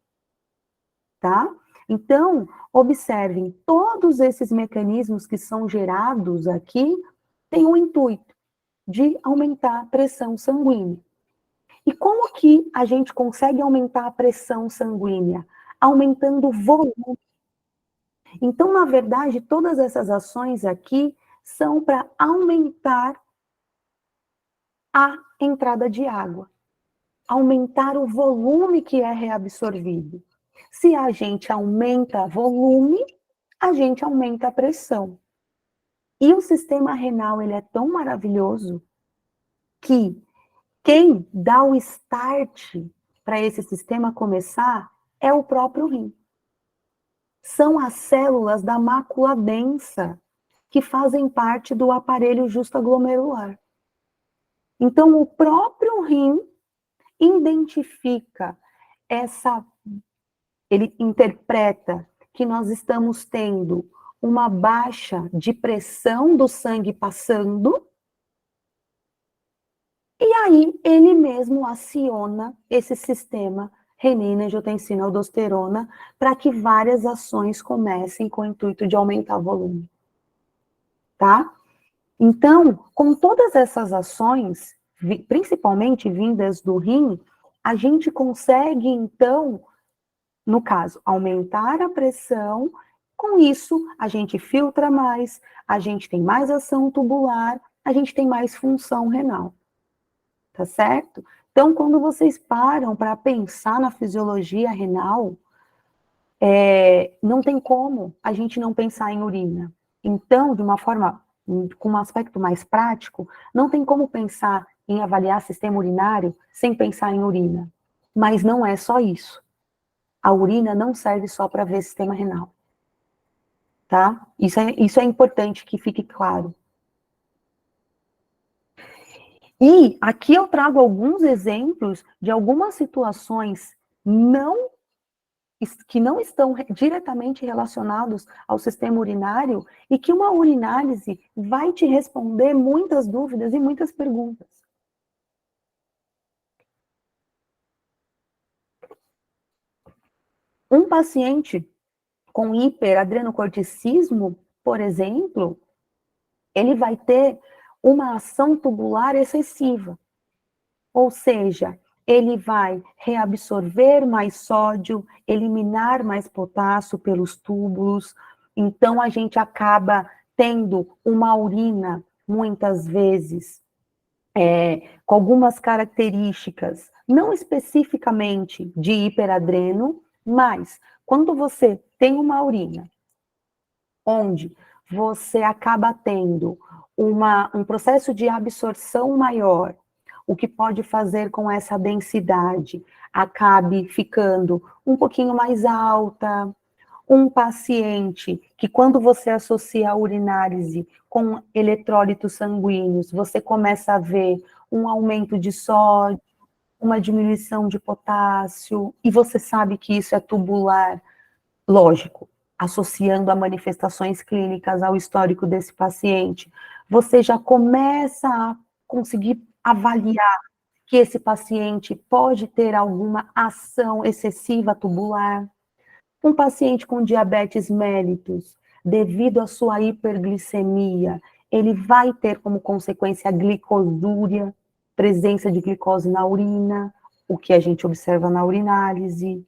tá? Então, observem, todos esses mecanismos que são gerados aqui têm o intuito de aumentar a pressão sanguínea. E como que a gente consegue aumentar a pressão sanguínea? Aumentando o volume. Então, na verdade, todas essas ações aqui são para aumentar a entrada de água, aumentar o volume que é reabsorvido. Se a gente aumenta volume, a gente aumenta a pressão. E o sistema renal, ele é tão maravilhoso que quem dá o start para esse sistema começar é o próprio rim. São as células da mácula densa que fazem parte do aparelho justaglomerular. Então, o próprio rim identifica ele interpreta que nós estamos tendo uma baixa de pressão do sangue passando, e aí ele mesmo aciona esse sistema renina-angiotensina-aldosterona para que várias ações comecem com o intuito de aumentar o volume. Tá? Então, com todas essas ações, principalmente vindas do rim, a gente consegue, então, no caso, aumentar a pressão. Com isso, a gente filtra mais, a gente tem mais ação tubular, a gente tem mais função renal. Tá certo? Então, quando vocês param para pensar na fisiologia renal, não tem como a gente não pensar em urina. Então, de uma forma, com um aspecto mais prático, não tem como pensar em avaliar sistema urinário sem pensar em urina. Mas não é só isso. A urina não serve só para ver sistema renal. Tá? Isso é importante que fique claro. E aqui eu trago alguns exemplos de algumas situações que não estão diretamente relacionados ao sistema urinário e que uma urinálise vai te responder muitas dúvidas e muitas perguntas. Um paciente com hiperadrenocorticismo, por exemplo, ele vai ter uma ação tubular excessiva. Ou seja, ele vai reabsorver mais sódio, eliminar mais potássio pelos túbulos. Então, a gente acaba tendo uma urina, muitas vezes, com algumas características, não especificamente de hiperadreno, mas quando você tem uma urina onde você acaba tendo um processo de absorção maior, o que pode fazer com essa densidade acabe ficando um pouquinho mais alta. Um paciente que, quando você associa a urinálise com eletrólitos sanguíneos, você começa a ver um aumento de sódio, uma diminuição de potássio, e você sabe que isso é tubular, lógico, associando a manifestações clínicas ao histórico desse paciente, você já começa a conseguir avaliar que esse paciente pode ter alguma ação excessiva tubular. Um paciente com diabetes mellitus, devido à sua hiperglicemia, ele vai ter como consequência a glicosúria, presença de glicose na urina, o que a gente observa na urinálise.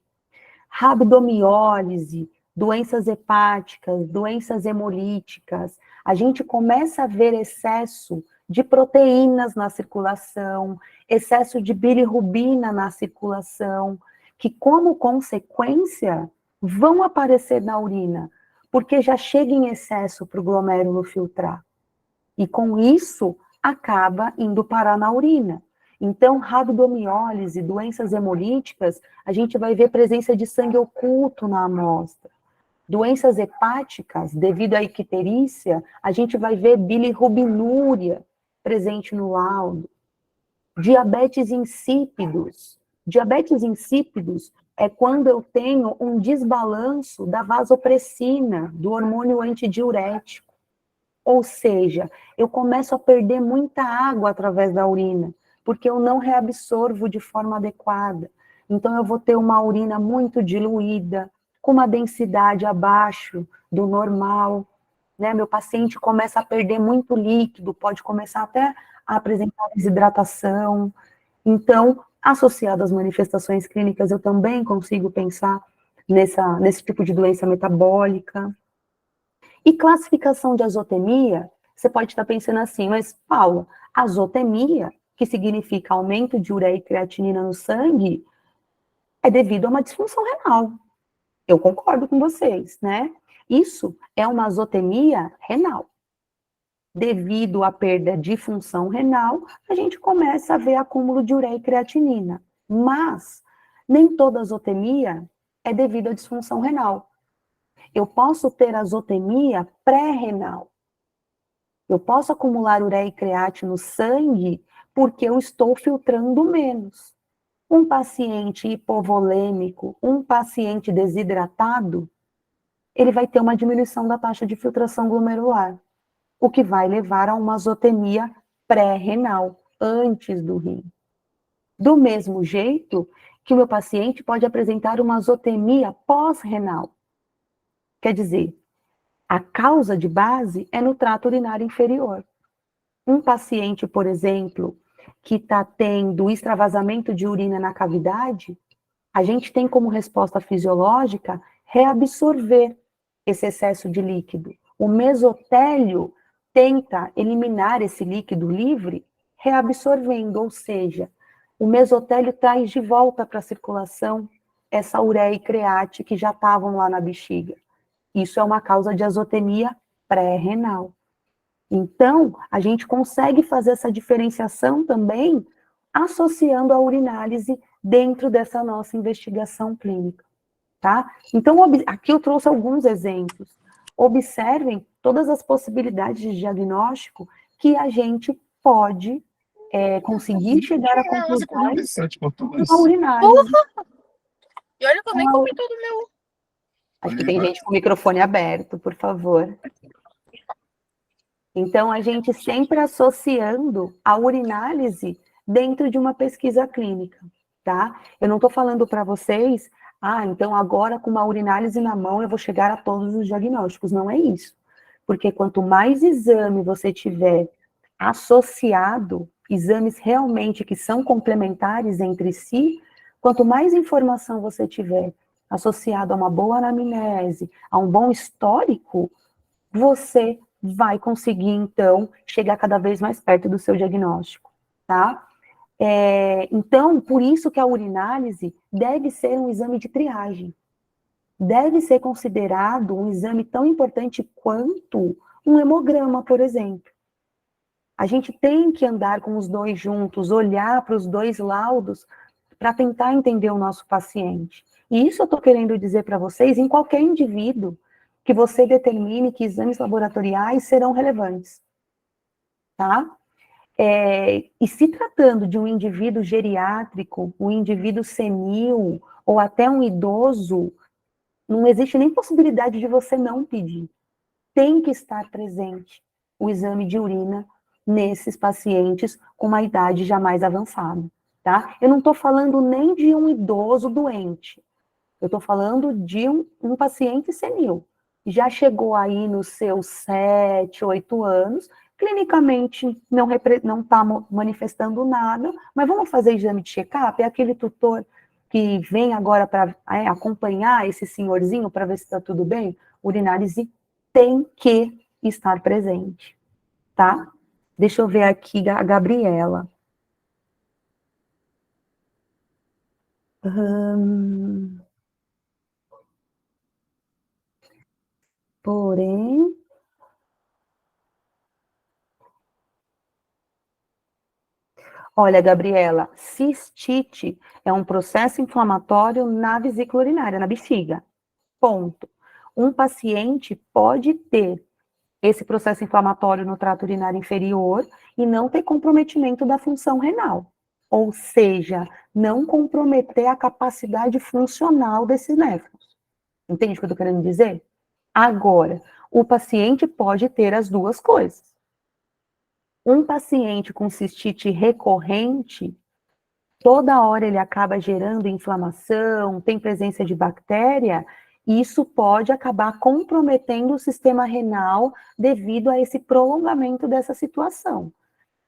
Rabdomiólise, doenças hepáticas, doenças hemolíticas, a gente começa a ver excesso de proteínas na circulação, excesso de bilirrubina na circulação, que como consequência vão aparecer na urina, porque já chega em excesso para o glomérulo filtrar. E com isso, acaba indo parar na urina. Então, rabdomiólise, doenças hemolíticas, a gente vai ver presença de sangue oculto na amostra. Doenças hepáticas, devido à icterícia, a gente vai ver bilirrubinúria presente no laudo. Diabetes insípidos. Diabetes insípidos é quando eu tenho um desbalanço da vasopressina, do hormônio antidiurético. Ou seja, eu começo a perder muita água através da urina, porque eu não reabsorvo de forma adequada. Então, eu vou ter uma urina muito diluída, com uma densidade abaixo do normal, né? Meu paciente começa a perder muito líquido, pode começar até a apresentar desidratação. Então, associado às manifestações clínicas, eu também consigo pensar nesse tipo de doença metabólica. E classificação de azotemia, você pode estar pensando assim, mas, Paula, azotemia, que significa aumento de ureia e creatinina no sangue, é devido a uma disfunção renal. Eu concordo com vocês, né? Isso é uma azotemia renal. Devido à perda de função renal, a gente começa a ver acúmulo de ureia e creatinina. Mas nem toda azotemia é devido à disfunção renal. Eu posso ter azotemia pré-renal. Eu posso acumular ureia e creatina no sangue porque eu estou filtrando menos. Um paciente hipovolêmico, um paciente desidratado, ele vai ter uma diminuição da taxa de filtração glomerular, o que vai levar a uma azotemia pré-renal, antes do rim. Do mesmo jeito que o meu paciente pode apresentar uma azotemia pós-renal. Quer dizer, a causa de base é no trato urinário inferior. Um paciente, por exemplo, que está tendo extravasamento de urina na cavidade, a gente tem como resposta fisiológica reabsorver esse excesso de líquido. O mesotélio tenta eliminar esse líquido livre reabsorvendo, ou seja, o mesotélio traz de volta para a circulação essa ureia e create que já estavam lá na bexiga. Isso é uma causa de azotemia pré-renal. Então, a gente consegue fazer essa diferenciação também associando a urinálise dentro dessa nossa investigação clínica, tá? Então, aqui eu trouxe alguns exemplos. Observem todas as possibilidades de diagnóstico que a gente pode conseguir chegar a conclusões com a urinálise. E olha que eu nem comi todo o meu. Acho que tem gente com o microfone aberto, por favor. Então, a gente sempre associando a urinálise dentro de uma pesquisa clínica, tá? Eu não estou falando para vocês, então agora com uma urinálise na mão eu vou chegar a todos os diagnósticos. Não é isso. Porque quanto mais exame você tiver associado, exames realmente que são complementares entre si, quanto mais informação você tiver associado a uma boa anamnese, a um bom histórico, você vai conseguir, então, chegar cada vez mais perto do seu diagnóstico, tá? Então, por isso que a urinálise deve ser um exame de triagem. Deve ser considerado um exame tão importante quanto um hemograma, por exemplo. A gente tem que andar com os dois juntos, olhar para os dois laudos para tentar entender o nosso paciente. E isso eu estou querendo dizer para vocês em qualquer indivíduo que você determine que exames laboratoriais serão relevantes, tá? E se tratando de um indivíduo geriátrico, um indivíduo senil, ou até um idoso, não existe nem possibilidade de você não pedir. Tem que estar presente o exame de urina nesses pacientes com uma idade já mais avançada, tá? Eu não estou falando nem de um idoso doente, eu estou falando de um paciente senil, já chegou aí nos seus 7, 8 anos, clinicamente não está manifestando nada, mas vamos fazer exame de check-up? É aquele tutor que vem agora para acompanhar esse senhorzinho para ver se está tudo bem? Urinálise tem que estar presente, tá? Deixa eu ver aqui a Gabriela. Porém, olha, Gabriela, cistite é um processo inflamatório na vesícula urinária, na bexiga. Ponto. Um paciente pode ter esse processo inflamatório no trato urinário inferior e não ter comprometimento da função renal. Ou seja, não comprometer a capacidade funcional desses néfrons. Entende o que eu estou querendo dizer? Agora, o paciente pode ter as duas coisas. Um paciente com cistite recorrente, toda hora ele acaba gerando inflamação, tem presença de bactéria, e isso pode acabar comprometendo o sistema renal devido a esse prolongamento dessa situação.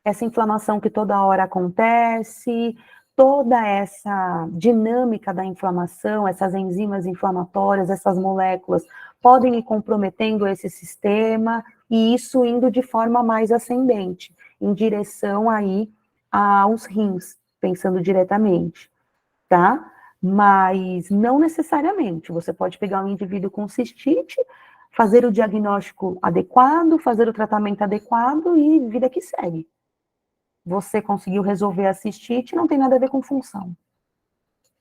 Essa inflamação que toda hora acontece, toda essa dinâmica da inflamação, essas enzimas inflamatórias, essas moléculas, podem ir comprometendo esse sistema, e isso indo de forma mais ascendente, em direção aí aos rins, pensando diretamente, tá? Mas não necessariamente, você pode pegar um indivíduo com cistite, fazer o diagnóstico adequado, fazer o tratamento adequado e vida que segue. Você conseguiu resolver a cistite, não tem nada a ver com função,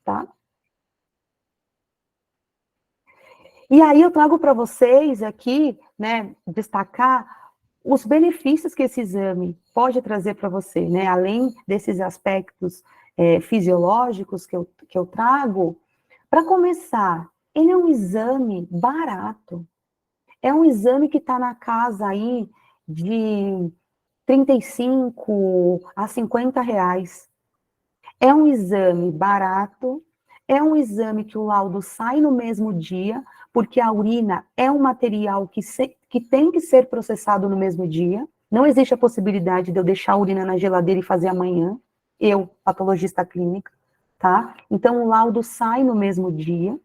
tá? E aí eu trago para vocês aqui, né, destacar os benefícios que esse exame pode trazer para você, né, além desses aspectos fisiológicos que eu trago. Para começar, ele é um exame barato, é um exame que está na casa aí de 35 a 50 reais. É um exame barato, é um exame que o laudo sai no mesmo dia, porque a urina é um material que tem que ser processado no mesmo dia. Não existe a possibilidade de eu deixar a urina na geladeira e fazer amanhã, eu, patologista clínica, tá? Então, o laudo sai no mesmo dia.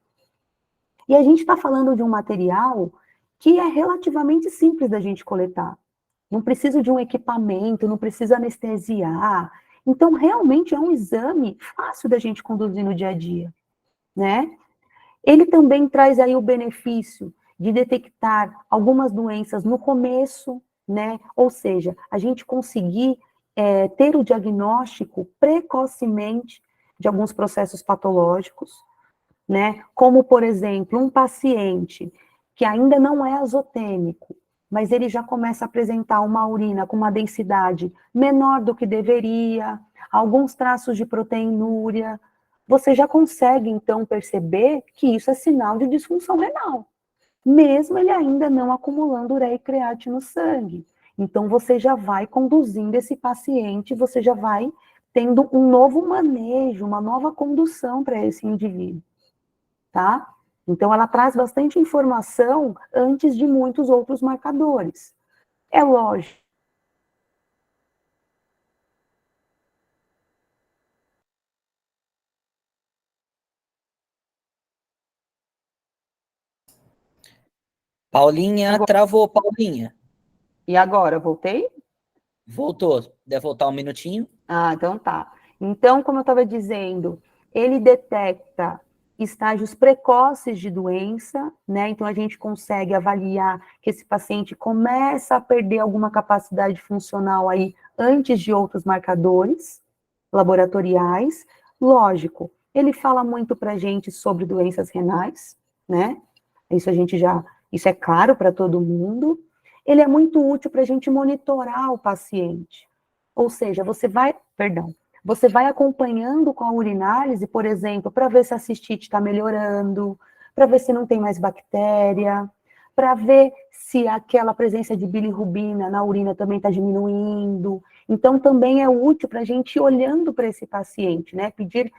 E a gente está falando de um material que é relativamente simples da gente coletar. Não precisa de um equipamento, não precisa anestesiar. Então, realmente é um exame fácil da gente conduzir no dia a dia, né? Ele também traz aí o benefício de detectar algumas doenças no começo, né? Ou seja, a gente conseguir ter o diagnóstico precocemente de alguns processos patológicos, né? Como, por exemplo, um paciente que ainda não é azotêmico, mas ele já começa a apresentar uma urina com uma densidade menor do que deveria, alguns traços de proteinúria, você já consegue, então, perceber que isso é sinal de disfunção renal, mesmo ele ainda não acumulando ureia e creatina no sangue. Então, você já vai conduzindo esse paciente, você já vai tendo um novo manejo, uma nova condução para esse indivíduo, tá? Então, ela traz bastante informação antes de muitos outros marcadores. É lógico. Paulinha, travou, Paulinha. E agora, voltei? Voltou. Deve voltar um minutinho. Ah, então tá. Então, como eu estava dizendo, ele detecta estágios precoces de doença, né? Então, a gente consegue avaliar que esse paciente começa a perder alguma capacidade funcional aí antes de outros marcadores laboratoriais. Lógico, ele fala muito para a gente sobre doenças renais, né? Isso é claro para todo mundo. Ele é muito útil para a gente monitorar o paciente. Ou seja, você vai acompanhando com a urinálise, por exemplo, para ver se a cistite está melhorando, para ver se não tem mais bactéria, para ver se aquela presença de bilirrubina na urina também está diminuindo. Então, também é útil para a gente ir olhando para esse paciente, né? Pedir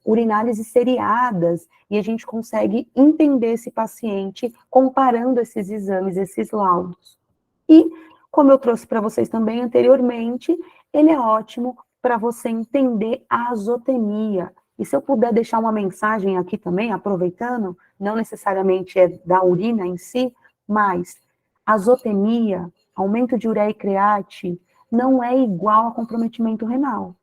urinálises seriadas, e a gente consegue entender esse paciente comparando esses exames, esses laudos. E, como eu trouxe para vocês também anteriormente, ele é ótimo para você entender a azotemia. E se eu puder deixar uma mensagem aqui também, aproveitando, não necessariamente é da urina em si, mas azotemia, aumento de ureia e create, não é igual a comprometimento renal.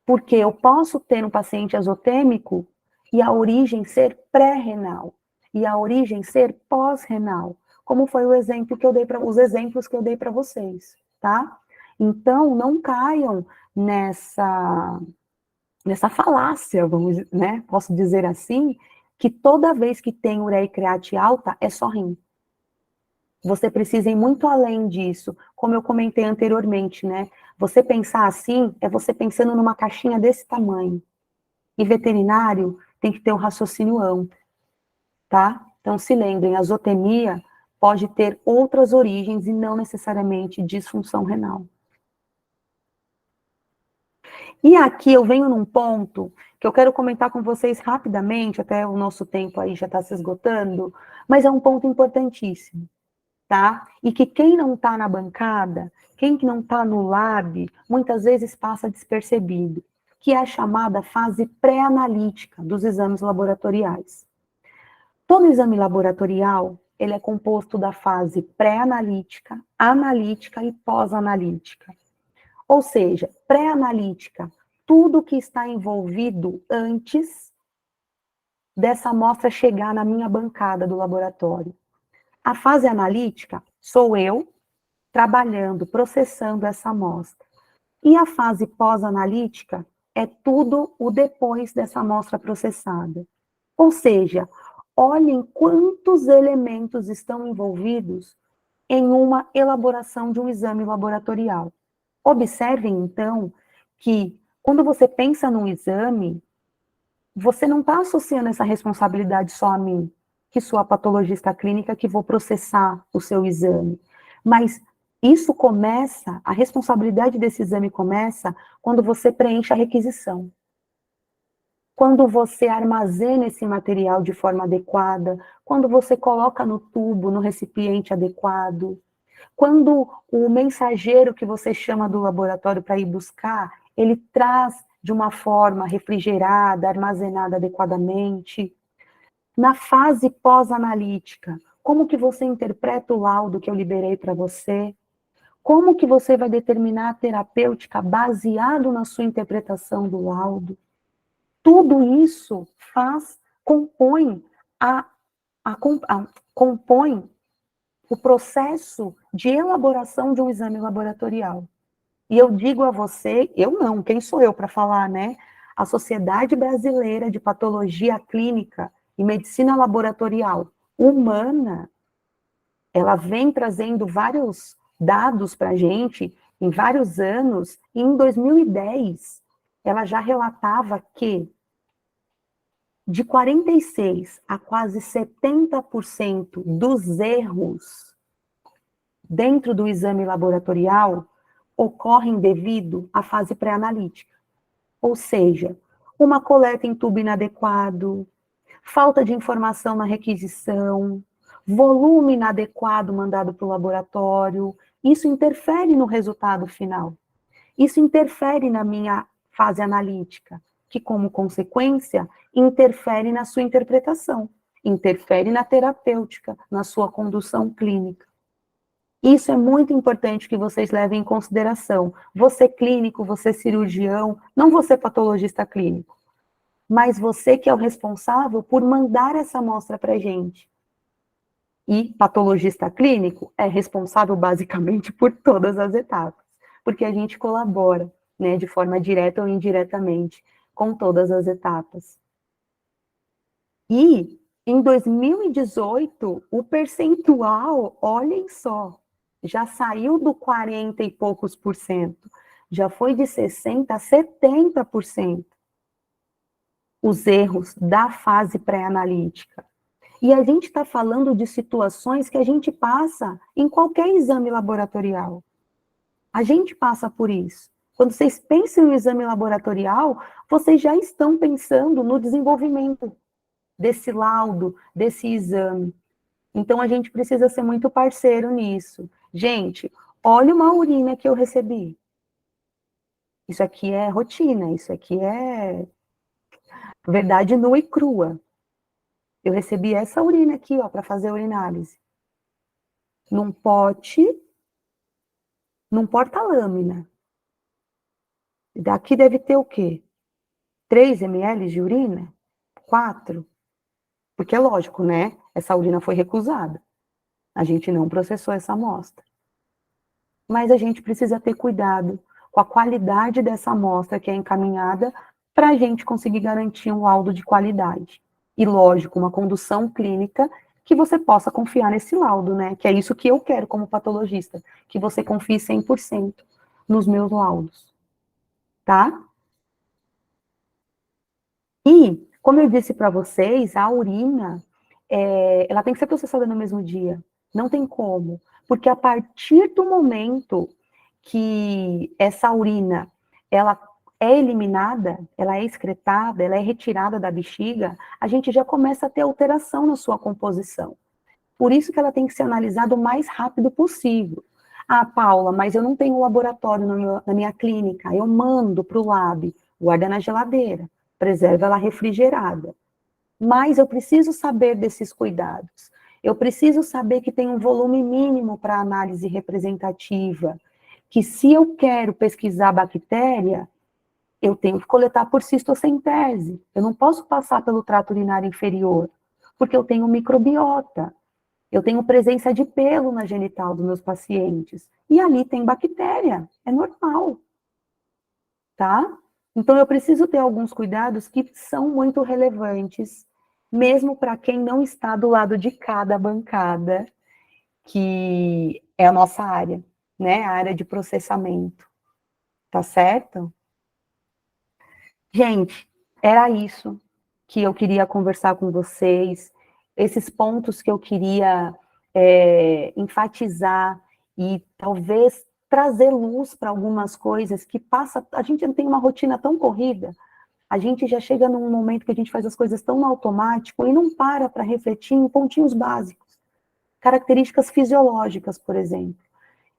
Porque eu posso ter um paciente azotêmico e a origem ser pré-renal, e a origem ser pós-renal, como foi o exemplo que eu dei os exemplos que eu dei para vocês, tá? Então, não caiam nessa falácia, vamos, né? Posso dizer assim, que toda vez que tem ureia e create alta, é só rim. Você precisa ir muito além disso, como eu comentei anteriormente, né? Você pensar assim, é você pensando numa caixinha desse tamanho. E veterinário tem que ter um raciocínio amplo, tá? Então, se lembrem, a azotemia pode ter outras origens e não necessariamente disfunção renal. E aqui eu venho num ponto que eu quero comentar com vocês rapidamente, até o nosso tempo aí já está se esgotando, mas é um ponto importantíssimo, tá? E que quem não está na bancada, quem que não está no lab, muitas vezes passa despercebido, que é a chamada fase pré-analítica dos exames laboratoriais. Todo exame laboratorial, ele é composto da fase pré-analítica, analítica e pós-analítica. Ou seja, pré-analítica, tudo que está envolvido antes dessa amostra chegar na minha bancada do laboratório. A fase analítica sou eu trabalhando, processando essa amostra. E a fase pós-analítica é tudo o depois dessa amostra processada. Ou seja, olhem quantos elementos estão envolvidos em uma elaboração de um exame laboratorial. Observem, então, que quando você pensa num exame, você não está associando essa responsabilidade só a mim, que sou a patologista clínica que vou processar o seu exame. Mas isso começa, a responsabilidade desse exame começa quando você preenche a requisição. Quando você armazena esse material de forma adequada, quando você coloca no tubo, no recipiente adequado, quando o mensageiro que você chama do laboratório para ir buscar, ele traz de uma forma refrigerada, armazenada adequadamente. Na fase pós-analítica, como que você interpreta o laudo que eu liberei para você? Como que você vai determinar a terapêutica baseado na sua interpretação do laudo? Tudo isso compõe compõe o processo de elaboração de um exame laboratorial. E eu digo a você, eu não, quem sou eu para falar, né? A Sociedade Brasileira de Patologia Clínica e Medicina Laboratorial Humana, ela vem trazendo vários dados para a gente em vários anos, e em 2010, ela já relatava que de 46% a quase 70% dos erros dentro do exame laboratorial ocorrem devido à fase pré-analítica. Ou seja, uma coleta em tubo inadequado, falta de informação na requisição, volume inadequado mandado para o laboratório, isso interfere no resultado final. Isso interfere na minha fase analítica, que, como consequência, interfere na sua interpretação, interfere na terapêutica, na sua condução clínica. Isso é muito importante que vocês levem em consideração. Você clínico, você cirurgião, não você patologista clínico, mas você que é o responsável por mandar essa amostra para a gente. E patologista clínico é responsável basicamente por todas as etapas, porque a gente colabora, né, de forma direta ou indiretamente com todas as etapas. E em 2018, o percentual, olhem só, já saiu do 40 e poucos por cento, já foi de 60% a 70% os erros da fase pré-analítica. E a gente está falando de situações que a gente passa em qualquer exame laboratorial. A gente passa por isso. Quando vocês pensam em exame laboratorial, vocês já estão pensando no desenvolvimento desse laudo, desse exame. Então, a gente precisa ser muito parceiro nisso. Gente, olha uma urina que eu recebi. Isso aqui é rotina, isso aqui é verdade nua e crua. Eu recebi essa urina aqui, ó, para fazer a urinálise. Num pote, num porta-lâmina. Daqui deve ter o quê? 3 ml de urina? 4? Porque é lógico, né? Essa urina foi recusada. A gente não processou essa amostra. Mas a gente precisa ter cuidado com a qualidade dessa amostra que é encaminhada para a gente conseguir garantir um laudo de qualidade. E, lógico, uma condução clínica que você possa confiar nesse laudo, né? Que é isso que eu quero como patologista, que você confie 100% nos meus laudos, tá? E, como eu disse para vocês, a urina, ela tem que ser processada no mesmo dia. Não tem como. Porque a partir do momento que essa urina, ela é eliminada, ela é excretada, ela é retirada da bexiga, a gente já começa a ter alteração na sua composição. Por isso que ela tem que ser analisada o mais rápido possível. Ah, Paula, mas eu não tenho laboratório na minha clínica, eu mando para o lab, guarda na geladeira, preserva ela refrigerada. Mas eu preciso saber desses cuidados. Eu preciso saber que tem um volume mínimo para análise representativa, que se eu quero pesquisar bactéria, eu tenho que coletar por cistocentese. Eu não posso passar pelo trato urinário inferior, porque eu tenho microbiota. Eu tenho presença de pelo na genital dos meus pacientes. E ali tem bactéria, é normal. Tá? Então, eu preciso ter alguns cuidados que são muito relevantes, mesmo para quem não está do lado de cada bancada, que é a nossa área, né? A área de processamento. Tá certo? Gente, era isso que eu queria conversar com vocês, esses pontos que eu queria enfatizar e talvez trazer luz para algumas coisas que passa, a gente não tem uma rotina tão corrida, a gente já chega num momento que a gente faz as coisas tão no automático e não para refletir em pontinhos básicos, características fisiológicas, por exemplo.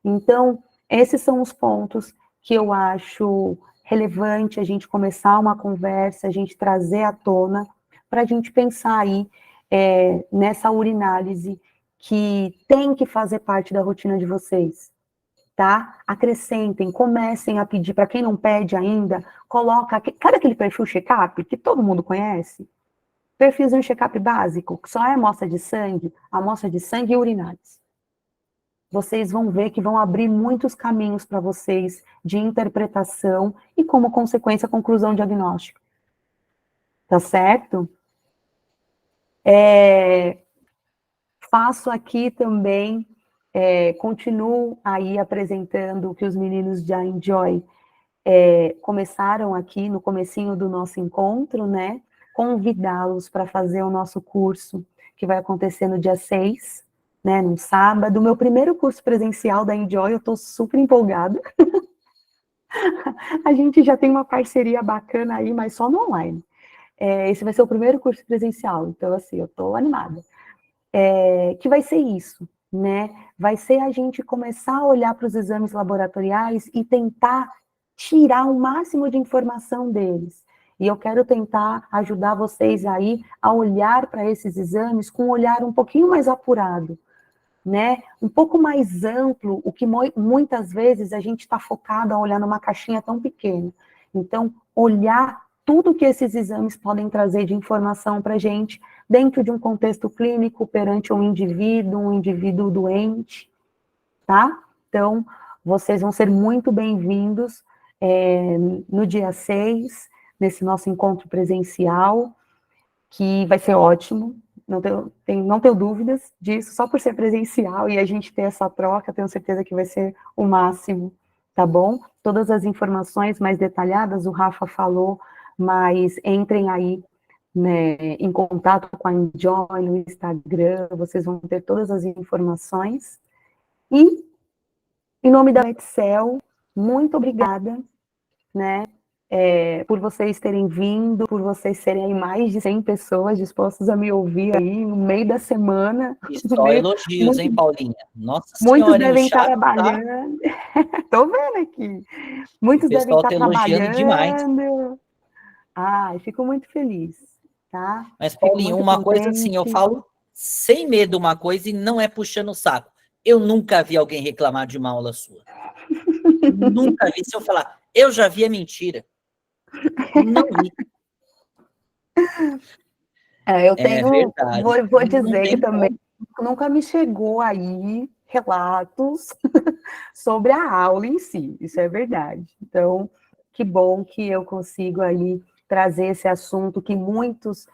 Então, esses são os pontos que eu acho relevante a gente começar uma conversa, a gente trazer à tona, para a gente pensar aí nessa urinálise que tem que fazer parte da rotina de vocês, tá? Acrescentem, comecem a pedir, para quem não pede ainda, coloca, sabe aquele perfil check-up que todo mundo conhece? Perfilzinho check-up básico, que só é amostra de sangue e urinálise. Vocês vão ver que vão abrir muitos caminhos para vocês de interpretação e, como consequência, conclusão diagnóstica. Tá certo? Faço aqui também, continuo aí apresentando o que os meninos da Enjoy começaram aqui no comecinho do nosso encontro, né? Convidá-los para fazer o nosso curso, que vai acontecer no dia 6, né, no sábado, meu primeiro curso presencial da Enjoy, eu estou super empolgada. A gente já tem uma parceria bacana aí, mas só no online. Esse vai ser o primeiro curso presencial, então, assim, eu estou animada. Que vai ser isso, né? Vai ser a gente começar a olhar para os exames laboratoriais e tentar tirar o máximo de informação deles. E eu quero tentar ajudar vocês aí a olhar para esses exames com um olhar um pouquinho mais apurado, né? Um pouco mais amplo, o que muitas vezes a gente está focado a olhar numa caixinha tão pequena. Então, olhar tudo que esses exames podem trazer de informação para a gente dentro de um contexto clínico perante um indivíduo doente, tá? Então, vocês vão ser muito bem-vindos no dia 6, nesse nosso encontro presencial, que vai ser ótimo, não tenho dúvidas disso, só por ser presencial e a gente ter essa troca, tenho certeza que vai ser o máximo, tá bom? Todas as informações mais detalhadas, o Rafa falou, mas entrem aí, né, em contato com a Enjoy no Instagram, vocês vão ter todas as informações. E Em nome da Vetcel, muito obrigada, né, por vocês terem vindo, por vocês serem aí mais de 100 pessoas dispostas a me ouvir aí no meio da semana. E só elogios, hein, Paulinha? Nossa Muitos senhora, hein, devem o estar chat tá... trabalhando. Tô vendo aqui. Muitos O devem pessoal estar tá elogiando demais. trabalhando. Ai, fico muito feliz, tá? Mas, Fico Paulinho, muito uma coisa assim, eu contente. falo sem medo uma coisa e não é puxando o saco. Eu nunca vi alguém reclamar de uma aula sua. Nunca vi. Se eu falar, eu já vi, é mentira. Não vi. Eu É tenho, verdade. vou Não dizer que tem também como. nunca me chegou aí relatos sobre a aula em si, isso é verdade. Então, que bom que eu consigo aí trazer esse assunto que muitos,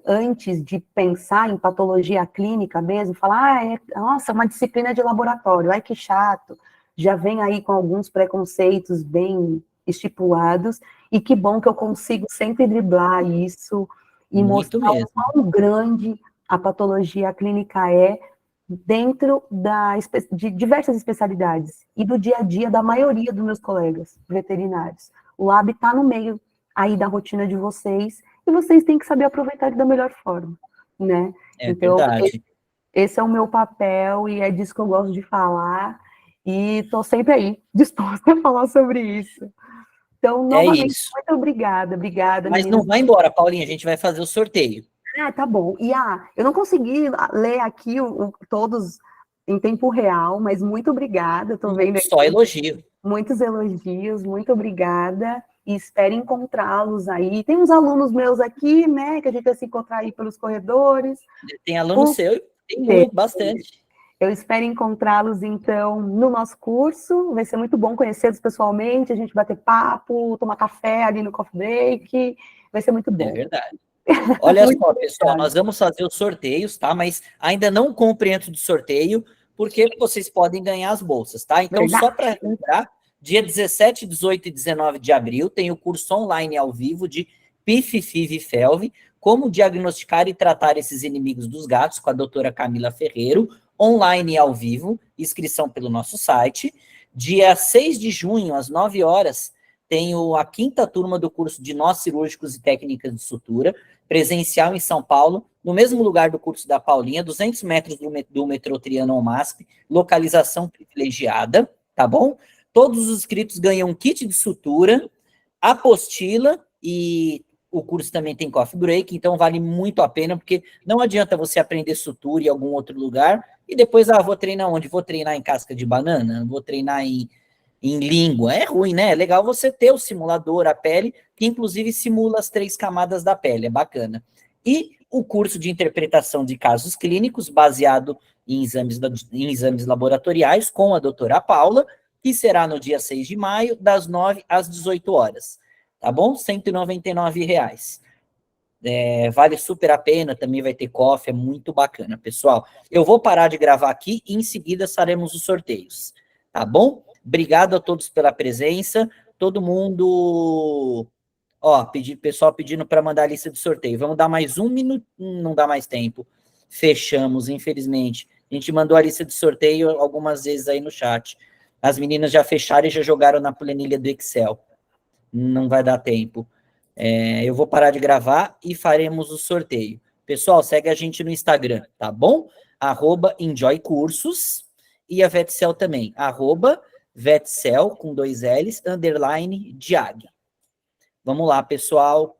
antes de pensar em patologia clínica mesmo, falar, nossa, uma disciplina de laboratório, ai que chato, já vem aí com alguns preconceitos bem estipulados, e que bom que eu consigo sempre driblar isso e Muito mostrar o mesmo. quão grande a patologia clínica é dentro de diversas especialidades e do dia a dia da maioria dos meus colegas veterinários. O lab está no meio aí da rotina de vocês e vocês têm que saber aproveitar da melhor forma, né? É Então, verdade. esse é o meu papel e é disso que eu gosto de falar e estou sempre aí, disposta a falar sobre isso. Então, É novamente, isso. muito obrigada, Mas meninas. não vai embora, Paulinha, a gente vai fazer o sorteio. Tá bom. E eu não consegui ler aqui todos em tempo real, mas muito obrigada. Estou vendo aqui Só elogio. muitos elogios, muito obrigada. E espero encontrá-los aí. Tem uns alunos meus aqui, né, que a gente vai se encontrar aí pelos corredores. Tem aluno seu, tem muito, bastante. Eu espero encontrá-los, então, no nosso curso. Vai ser muito bom conhecê-los pessoalmente, a gente bater papo, tomar café ali no coffee break. Vai ser muito bom. É verdade. Olha só, pessoal, nós vamos fazer os sorteios, tá? Mas ainda não comprem antes do sorteio, porque vocês podem ganhar as bolsas, tá? Então, Verdade. só para lembrar, dia 17, 18 e 19 de abril, tem o curso online ao vivo de PIF, FIV e FeLV, como diagnosticar e tratar esses inimigos dos gatos, com a doutora Camila Ferreiro, online e ao vivo, inscrição pelo nosso site. Dia 6 de junho, às 9 horas, tem a 5ª turma do curso de nós cirúrgicos e técnicas de sutura, presencial em São Paulo, no mesmo lugar do curso da Paulinha, 200 metros do metrô Trianon MASP, localização privilegiada, tá bom? Todos os inscritos ganham um kit de sutura, apostila, e o curso também tem coffee break, então vale muito a pena, porque não adianta você aprender sutura em algum outro lugar, e depois, vou treinar onde? Vou treinar em casca de banana? Vou treinar em língua? É ruim, né? É legal você ter o simulador, a pele, que inclusive simula as 3 camadas da pele, é bacana. E o curso de interpretação de casos clínicos, baseado em exames laboratoriais, com a doutora Paula, que será no dia 6 de maio, das 9 às 18 horas. Tá bom? R$ 199. Vale super a pena, também vai ter coffee, é muito bacana, pessoal. Eu vou parar de gravar aqui e em seguida faremos os sorteios, tá bom? Obrigado a todos pela presença, todo mundo, pessoal pedindo para mandar a lista de sorteio, vamos dar mais 1 minuto, não dá mais tempo, fechamos, infelizmente, a gente mandou a lista de sorteio algumas vezes aí no chat, as meninas já fecharam e já jogaram na planilha do Excel, não vai dar tempo. Eu vou parar de gravar e faremos o sorteio. Pessoal, segue a gente no Instagram, tá bom? @enjoycursos e a Vetcel também, @Vetcel com 2 L's, _Diag. Vamos lá, pessoal.